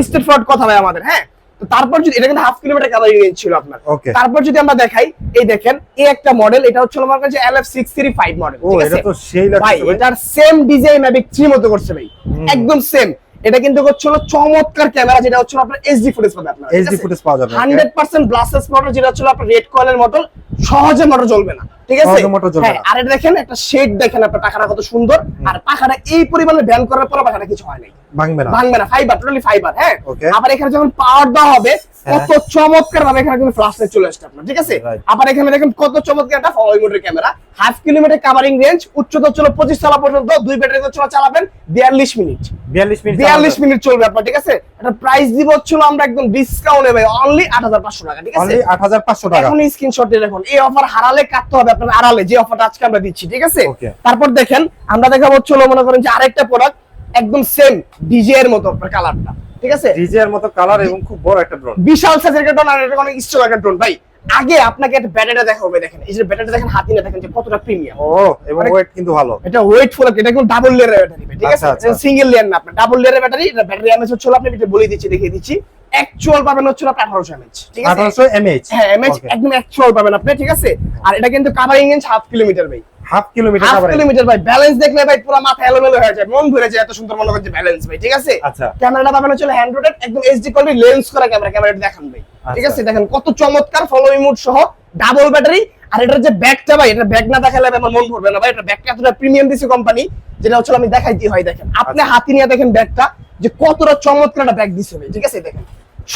স্ট্রেট ফরওয়ার্ড কথা ভাই আমাদের। হ্যাঁ, তো তারপর যদি এটা কিন্তু 1/2 কিলোমিটার কাভারিং রেঞ্জ ছিল আপনার। তারপর যদি আমরা দেখাই, এই দেখেন এই একটা মডেল, এটা হচ্ছে আমার কাছে LF635 মডেল, ঠিক আছে। এটা তো সেই লাগছে ভাই, এটার সেম ডিজাইন Mavic 3 মতো করছে ভাই, একদম সেম। এটা কিন্তু হচ্ছিল চমৎকার ক্যামেরা, যেটা হচ্ছিল আপনার এইচডি ফুটেজ পাবে আপনার, এইচডি ফুটেজ পাওয়া যাবে 100% ব্লাস্টলেস মোটর, যেটা হচ্ছিল আপনার রেড কয়েলের মডেল, সহজে মোটর জ্বলবে না, ঠিক আছে। হ্যাঁ, আর এটা দেখেন একটা শেড দেখেন আপনার, পাখাটা কত সুন্দর। আর পাখাটা এই পরিমাণে ব্যান করার পর পাখাটা কিছু হয় নাই, ভাঙবে না, ফাইবার, টোটালি ফাইবার। হ্যাঁ, আবার এখানে যখন পাওয়ার দেওয়া হবে কত চমৎকার ভাবে এখানে কিন্তু ফ্ল্যাশ লাইট চলে আসছে আপনার, ঠিক আছে। আবার এখানে দেখেন কত চমৎকার একটা ফলো মোডের ক্যামেরা, 1/2 কিলোমিটার কাভারিং রেঞ্জ, উচ্চতা হচ্ছিল 25 তলা পর্যন্ত, দুই ব্যাটারিতে চালাবেন 42 মিনিট, 42 মিনিট চলবে আপনার, ঠিক আছে। এটা প্রাইস দিব হচ্ছিল আমরা একদম ডিসকাউন্টে ভাই, অনলি 8500 টাকা, ঠিক আছে। অনলি 8500 টাকা। এখন স্ক্রিনশট দিয়ে রাখুন, এই অফার হারালে কাটতে হবে আপনার, আড়ালে যে অফারটা আজকে আমরা দিচ্ছি, ঠিক আছে। তারপর দেখেন আমরা দেখাবো হচ্ছিল মনে করেন যে আরেকটা প্রোডাক্ট, একদম সেম ডিজে এর মতো আপনার কালারটা, ঠিক আছে। ডিজে এর মতো কালার এবং খুব বড় একটা ড্রোন, বিশাল সাইজের একটা ড্রোন, আর এটা অনেক স্ট্রং একটা ড্রোন ভাই। আগে আপনাকে একটা ব্যাটারিটা দেখাবো, দেখেন এই যে ব্যাটারিটা দেখেন, হাতে নিয়ে দেখেন যে কতটা প্রিমিয়াম। ও, এবং ওয়েট কিন্তু ভালো, এটা ওয়েট ফুল, এটা কিন্তু ডাবল লেয়ারের ব্যাটারি, ঠিক আছে। সিঙ্গেল লেয়ার না, আপনার ডাবল লেয়ারের ব্যাটারি। এটা ব্যাটারি এমএএইচ হচ্ছে আপনি এটা বলে দিচ্ছি, দেখিয়ে দিচ্ছি। অ্যাকচুয়াল পাবেন হচ্ছে আপনি 1800 mAh, ঠিক আছে। 1800 mAh, হ্যাঁ এমএএইচ একদম অ্যাকচুয়াল পাবেন আপনি, ঠিক আছে। আর এটা কিন্তু কাভারিং রেঞ্জ 1/2 কিলোমিটার ভাই, half kilometre half coverage. Kilometre ভাই, ব্যালেন্স দেখলে ভাই পুরো মাথা এলোমেলো হয়ে যায়, মন ভরে যায়, এত সুন্দর মনে করেন যে ব্যালেন্স ভাই, ঠিক আছে। আচ্ছা ক্যামেরাটা পাবেন হচ্ছে হ্যান্ড রোটেট, একদম এইচডি কোয়ালিটি লেন্স করা ক্যামেরা, ক্যামেরাটা দেখান ভাই, ঠিক আছে। দেখেন কত চমৎকার ফলোইং মোড সহ ডাবল ব্যাটারি। আর এটার যে ব্যাগটা ভাই, এটা ব্যাগ না দেখালে আমার মন ভরবে না ভাই, এটা ব্যাগটা এতটা প্রিমিয়াম দিছে কোম্পানি, যেটা হচ্ছে আমি দেখাইতে হয়। দেখেন আপনি হাতে নিয়ে দেখেন ব্যাগটা যে কতটা চমৎকার একটা ব্যাগ দিছে ভাই, ঠিক আছে। দেখেন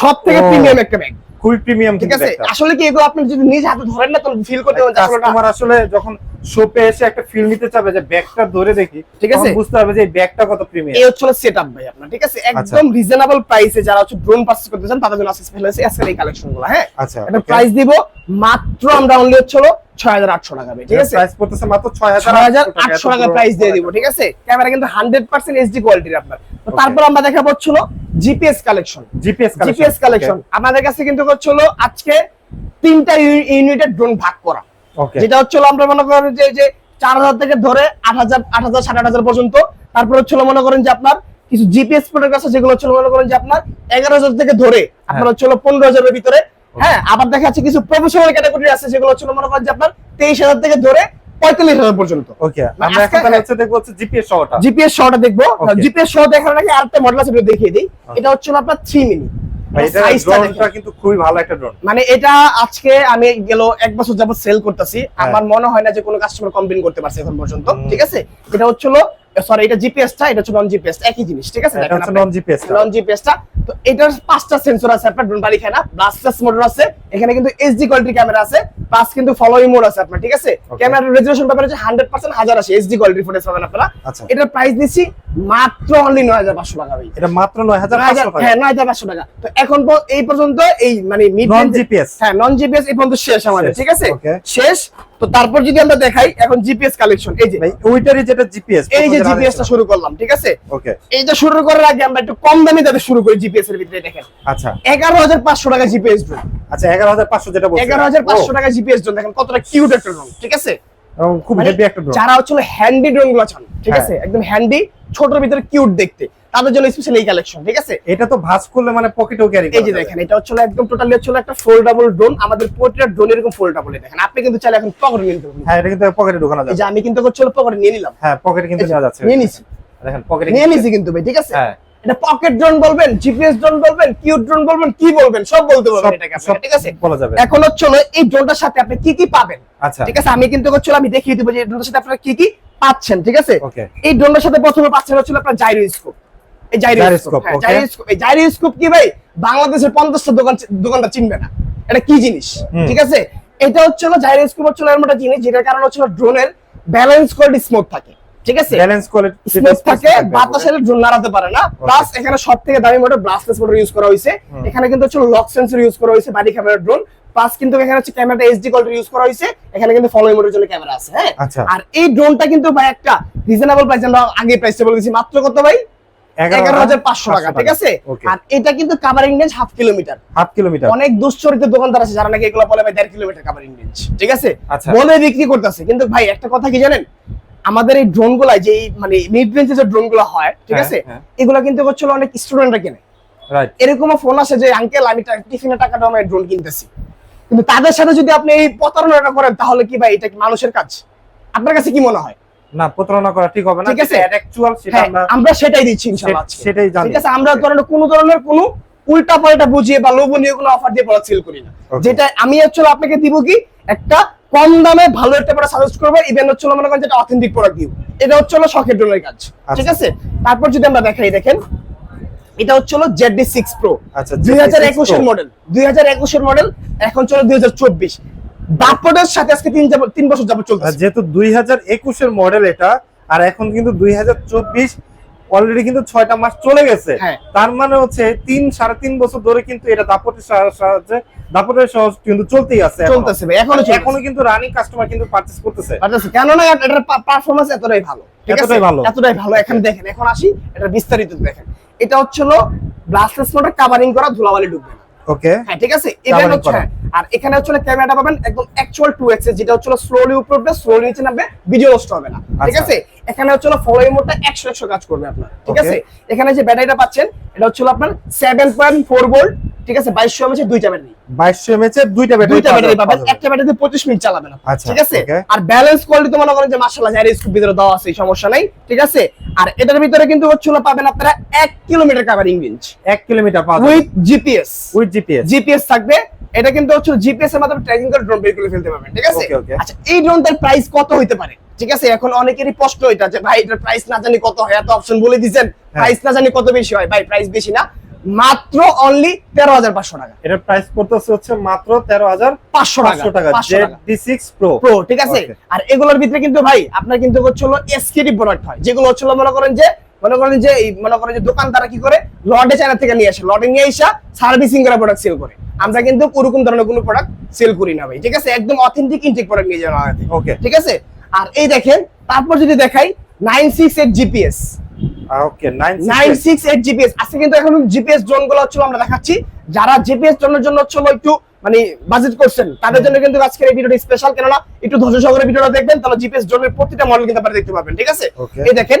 সব থেকে প্রিমিয়াম একটা ব্যাগ, খুবই প্রিমিয়াম, ঠিক আছে। আসলে কি এগুলো আপনি যদি নিজ হাতে ধরেন না তাহলে ফিল করতে পারবেন আসলে না। কাস্টমার আসলে যখন শপে এসে একটা ফিল নিতে চাবে যে ব্যাগটা ধরে দেখি, ঠিক আছে, তখন বুঝতে হবে যে এই ব্যাগটা কত প্রিমিয়াম। এই হচ্ছে সেটআপ ভাই আপনার, ঠিক আছে। একদম রিজনেবল প্রাইসে যারা হচ্ছে ড্রোন পারচেজ করতে চান তাদের জন্য আছে স্পেশাল আজকের এই কালেকশনগুলো। হ্যাঁ, আচ্ছা, এটা প্রাইস দিব মাত্র আমরা অনলি হচ্ছে 6800 টাকা ভাই, ঠিক আছে। প্রাইস পড়তেছে মাত্র 6800 টাকা প্রাইস দিয়ে দিব, ঠিক আছে। ক্যামেরা কিন্তু 100% এইচডি কোয়ালিটির আপনার। তো তারপর আমরা দেখাবো হচ্ছিল জিপিএস কালেকশন। জিপিএস কালেকশন আমাদের কাছে কিন্তু হচ্ছিল আজকে 3টা ইউনিটের ড্রোন ভাগ করা, যেটা হচ্ছিল আমরা মনে করেন যে 4000 থেকে ধরে 8000 8000 8500 পর্যন্ত। তারপর হচ্ছিল মনে করেন যে আপনার কিছু জিপিএস প্রোডাক্ট আছে যেগুলো হচ্ছিল মনে করেন যে আপনার 11000 থেকে ধরে আপনার হচ্ছিল 15000 এর ভিতরে। হ্যাঁ, আবার দেখা যাচ্ছে কিছু প্রফেশনাল ক্যাটাগরি আছে যেগুলো হচ্ছিল মনে করেন যে আপনার 23000 থেকে ধরে 45000 পর্যন্ত। ওকে, আমরা এখন তাহলে হচ্ছে দেখব হচ্ছে জিপিএস শহটা। জিপিএস শহটা দেখবো। জিপিএস শহ দেখার আগে আরেকটা মডেল আছে এটা দেখিয়ে দেই। এটা হচ্ছিল আপনার 3 মিনি। ড্রোনটা কিন্তু খুবই ভালো একটা ড্রোন। মানে এটা আজকে আমি গেল 1 বছর যাবত সেল করতেছি, আমার মনে হয় না যে কোনো কাস্টমার কমপ্লেইন করতে পারছে এখন পর্যন্ত, ঠিক আছে। এটা হচ্ছিল সরি, এটা জিপিএসটা, এটা হচ্ছে নন জিপিএস, একই জিনিস, ঠিক আছে। এটা হচ্ছে নন জিপিএস, নন জিপিএসটা। তো এটার 5টা সেন্সর আছে আপনার, ড্রোন বাড়ি খায় না, ব্লাস্টলেস মোটর আছে, এখানে কিন্তু এইচডি কোয়ালিটির ক্যামেরা আছে, প্লাস কিন্তু ফলোইং মোড আছে আপনার, ঠিক আছে। ক্যামেরার রেজোলিউশন পাবেন হচ্ছে 100% 1080 এইচডি কোয়ালিটির ফুটেজ পাবেন আপনারা। এটার প্রাইস দিছি মাত্র অনলি 9500 টাকা ভাই। এটা মাত্র 9500 টাকা। হ্যাঁ, 9500 টাকা। তো এখন এই পর্যন্ত এই মানে মিড নন জিপিএস, হ্যাঁ নন জিপিএস এই পর্যন্ত শেষ আমাদের, ঠিক আছে, শেষ। তো তারপর যদি আমরা দেখাই এখন জিপিএস কালেকশন, এই যে ভাই ওইটারই যেটা জিপিএস, এই যে জিপিএসটা শুরু করলাম, ঠিক আছে। ওকে, এইটা শুরু করার আগে আমরা একটু কম দামে যাতে শুরু করি জিপিএস এর ভিতরে। দেখেন আচ্ছা 11500 টাকা জিপিএস ড্রোন। আচ্ছা 11500 যেটা বলছেন, 11500 টাকা জিপিএস ড্রোন। দেখেন কতটা কিউট একটা ড্রোন, ঠিক আছে। খুব হেভি একটা ড্রোন। যারা হচ্ছে হ্যান্ডি ড্রোন গুলো চান, ঠিক আছে, একদম হ্যান্ডি, ছোটর ভিতরে কিউট দেখতে, তাদের জন্য স্পেশাল এই কালেকশন, ঠিক আছে। এটা তো ভাঁজ করলে মানে পকেটেও ক্যারি করা এই যে দেখেন এটা হচ্ছে একদম টোটালি হচ্ছে একটা ফোল্ডেবল ড্রোন। আমাদের প্রতিটা ড্রোন এরকম ফোল্ডেবল। দেখেন আপনি কিন্তু চাইলে এখন পকেটে নিতে পারবেন। হ্যাঁ, এটা কিন্তু পকেটে ঢোকানো যায়। এই যে আমি কিন্তু হচ্ছে পকেটে নিয়ে নিলাম। হ্যাঁ, পকেটে কিন্তু নেওয়া যাচ্ছে। নিয়ে নিছি, দেখেন পকেটে নিয়ে নিছি কিন্তু ভাই, ঠিক আছে। হ্যাঁ, এটা পকেট ড্রোন বলবেন, জিপিএস ড্রোন বলবেন, কিউট ড্রোন বলবেন, কি বলবেন সব বলতে পারবেন এটাকে আপনি, ঠিক আছে, বলা যাবে। এখন হচ্ছে এই ড্রোনটার সাথে আপনি কি কি পাবেন, আচ্ছা ঠিক আছে। আমি কিন্তু হচ্ছে আমি দেখিয়ে দেব যে এই ড্রোনটার সাথে আপনারা কি কি পাচ্ছেন, ঠিক আছে। ওকে, এই ড্রোনটার সাথে প্রথমে পাচ্ছেন হচ্ছে আপনার জাইরোস্কোপ। এই জাইরোস্কোপ, এই জাইরোস্কোপ কি ভাই বাংলাদেশের 50টা দোকানটা চিনবে না এটা কি জিনিস, ঠিক আছে। এটা হচ্ছে জাইরোস্কোপ হচ্ছে এমন একটা জিনিস যেটার কারণে হচ্ছে ড্রোনের ব্যালেন্স কোয়ালিটি স্মুথ থাকে, ঠিক আছে। ব্যালেন্স কোয়ালিটি স্মুথ থাকে, বাতাসে ড্রোন নাড়াতে পারে না। প্লাস এখানে সবথেকে দামি মোটর ব্লাস্টলেস মোটর ইউজ করা হয়েছে। এখানে কিন্তু হচ্ছে লক সেন্সর ইউজ করা হয়েছে বাড়ি ক্যামেরা ড্রোন। প্লাস কিন্তু এখানে হচ্ছে ক্যামেরাটা এইচডি কোয়ালিটি ইউজ করা হয়েছে। এখানে কিন্তু ফলোইং মোডের জন্য ক্যামেরা আছে। হ্যাঁ, আর এই ড্রোনটা কিন্তু ভাই একটা রিজনেবল প্রাইস, আমরা আগে প্রাইসটা বলে দিয়েছি, মাত্র কত ভাই 11500 টাকা, ঠিক আছে। আর এটা কিন্তু কভারিং রেঞ্জ হাফ কিলোমিটার। অনেক দুশ্চরিত্র দোকানদার আছে যারা নাকি এগুলো বলে ভাই 1.5 কিলোমিটার কভারিং রেঞ্জ, ঠিক আছে, বলে বিক্রি করতেছে। কিন্তু ভাই একটা কথা কি জানেন, আমাদের এই ড্রোন গুলা যে মানে মিড রেঞ্জের যে ড্রোন গুলা হয়, ঠিক আছে, এগুলা কিন্তু হচ্ছিল অনেক স্টুডেন্টরা কিনে। এরকমও ফোন আসে যে আঙ্কেল আমি টিফিনের টাকা দিয়ে আমি ড্রোন কিনতেছি, কিন্তু তাদের সাথে যদি আপনি এই প্রতারণাটা করেন তাহলে কি ভাই এটা কি মানুষের কাজ? আপনার কাছে কি মনে হয়? না, প্রতারণা করা ঠিক হবে না, ঠিক আছে। অ্যাকচুয়াল সেটা আমরা সেটাই দিচ্ছি ইনশাআল্লাহ, সেটাই জানি, ঠিক আছে। আমরা ধরনের কোনো উল্টা পাল্টা বুঝিয়ে বা লোভনীয় কোনো অফার দিয়ে প্রোডাক্ট সেল করি না। যেটা আমি অ্যাকচুয়ালি আপনাকে দিব কি একটা কম দামে ভালো একটা প্রোডাক্ট সাজেস্ট করব, ইভেন হচ্ছে মনে করেন যেটা অথেন্টিক প্রোডাক্ট দিব। এটা হচ্ছে শখের ড্রোনের কাজ, ঠিক আছে। তারপর যদি আমরা দেখাই, দেখেন এটা হচ্ছে ZD6 Pro, 2021 এর মডেল, 2021 এর মডেল, এখন চলে 2024। দাপটের সাথে আজকে 3 বছর যাবত চলতেছে। যেহেতু 2021 এর মডেল এটা, আর এখন কিন্তু 2024 অলরেডি কিন্তু 6টা মাস চলে গেছে। তার মানে হচ্ছে 3-3.5 বছর ধরে কিন্তু এটা দাপটের সাহায্যে কিন্তু চলতেই আছে, চলতেছে ভাই, এখনো কিন্তু রানিং কাস্টমার কিন্তু পারচেজ করতেছে। কেন না, এটার পারফরম্যান্স এতটাই ভালো, ঠিক আছে, এতটাই ভালো। এখন দেখেন, এখন আসি এটা বিস্তারিত দেখেন। এটা হচ্ছে ব্লাস্টলেস মোটর, কভারিং করা, ধুলাবালি ঢুকবে না। ওকে, হ্যাঁ, ঠিক আছে। ইভেন হচ্ছে আর এখানে হচ্ছে ক্যামেরাটা পাবেন একদম অ্যাকচুয়াল 2x যেটা হচ্ছে স্লোলি উপরে উঠবে স্লোলি নিচে নামবে, ভিডিও নষ্ট হবে না, ঠিক আছে। এখানে হচ্ছে ফলোইং মোডটা 100 কাজ করবে আপনার, ঠিক আছে। এখানে যে ব্যাটারিটা পাচ্ছেন এটা হচ্ছে আপনার 7.4 ভোল্ট, ঠিক আছে। 2200 mAh দুইটা ব্যাটারি, 2200 mAh দুইটা ব্যাটারি পাবেন, একটা ব্যাটারিতে 25 মিনিট চালাবেন আপনি, আচ্ছা, ঠিক আছে। okay. আর ব্যালেন্স কোয়ালিটি তো মনে করেন যে মাশাআল্লাহ যার স্কুপ ভিতরে দেওয়া আছে, সমস্যা নাই, ঠিক আছে। আর এটার ভিতরে কিন্তু হচ্ছে পাবেন আপনারা 1 কিলোমিটার কভারিং রেঞ্জ, 1 কিলোমিটার পাবেন উইথ জিপিএস, জিপিএস থাকবে। এটা কিন্তু হচ্ছে জিপিএস এর মাধ্যমে ট্র্যাকিং করে ড্রোন বের করে ফেলতে পারবেন, ঠিক আছে। Okay, okay. আচ্ছা, এই ড্রোনটার প্রাইস কত হইতে পারে, ঠিক আছে। এখন অনেকেরই প্রশ্ন এটা যে ভাই এটার প্রাইস না জানি কত হয়, এত অপশন বলে দিবেন, প্রাইস না জানি কত বেশি হয়। ভাই প্রাইস বেশি না, মাত্র অনলি 13,500 টাকা। এটার প্রাইস পড়তেছে হচ্ছে মাত্র 13,500 টাকা ZD6 Pro, ঠিক আছে। Okay. আর এগুলোর ভিতরে কিন্তু ভাই আপনার কিন্তু হচ্ছে এসকেডি প্রোডাক্ট হয়, যেগুলো হচ্ছে মনে করেন যে এই দোকানদাররা কি করে, লর্ডে চায়না থেকে নিয়ে আসে, লর্ডে নিয়ে এসে সার্ভিসিং করা প্রোডাক্ট সেল করে। আমরা কিন্তু ওরকম ধরনের কোনো প্রোডাক্ট সেল করি না ভাই, ঠিক আছে। একদম অথেন্টিক ইনটেক প্রোডাক্ট নিয়ে যাওয়া হয়, Okay. ঠিক আছে। আর এই দেখেন, তারপর যদি দেখাই 968 জিপিএস, ওকে 968 জিপিএস আজকে কিন্তু এখন জিপিএস ড্রোন গুলো হচ্ছে আমরা দেখাচ্ছি। যারা জিপিএস ড্রোনের জন্য হচ্ছে একটু মানে বাজেট করছেন তাদের জন্য কিন্তু আজকের এই ভিডিওটা স্পেশাল, কেননা একটু ধৈর্য সহকারে ভিডিওটা দেখবেন, তাহলে জিপিএস ড্রোনের প্রতিটা মডেল কিন্তু আপনারা দেখতে পাবেন, ঠিক আছে। এই দেখেন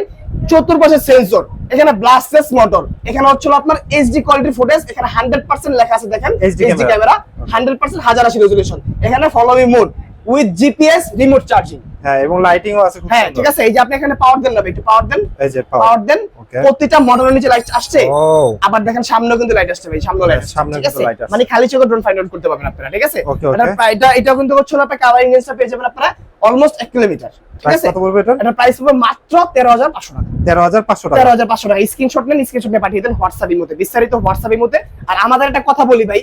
চতুর্পাশে সেন্সর, এখানে ব্লাস্টলেস মোটর, এখানে হচ্ছে আপনার এইচডি কোয়ালিটির ফুটেজ, এখানে 100% লেখা আছে, দেখেন এইচডি ক্যামেরা 100% 1080 রেজোলিউশন, এখানে follow me mode with GPS remote charging, হ্যাঁ, এবং লাইটিংও আছে খুব হ্যাঁ, সুন্দর। ঠিক আছে। এই যে আপনি এখানে পাওয়ার দেন না, একটু পাওয়ার দেন, এই যে পাওয়ার দেন, Okay. প্রতিটা মডেলের নিচে লাইট আসছে। ও আবার দেখেন সামনেও কিন্তু লাইট আসছে ভাই, সামনেও লাইট আসছে, সামনেও ঠিক কিন্তু আছে। light আসছে। মানে খালি চোখে ড্রোন ফাইন্ড আউট করতে পারবেন আপনারা, ঠিক আছে। Okay, okay. এটা কিন্তু হচ্ছে আপনার কভারিং রেঞ্জটা পেয়ে যাবেন আপনারা অলমোস্ট 1 কিলোমিটার, ঠিক প্রাইস আছে। কত পড়বে এটা? এটা প্রাইস হবে মাত্র 13,500 টাকা, 13,500 টাকা। 13,500 টাকা। স্ক্রিনশট নেন, স্ক্রিনশট নিয়ে পাঠিয়ে দেন হোয়াটসঅ্যাপের মধ্যে, বিস্তারিত হোয়াটসঅ্যাপের মধ্যে। আর আমাদের একটা কথা বলি ভাই,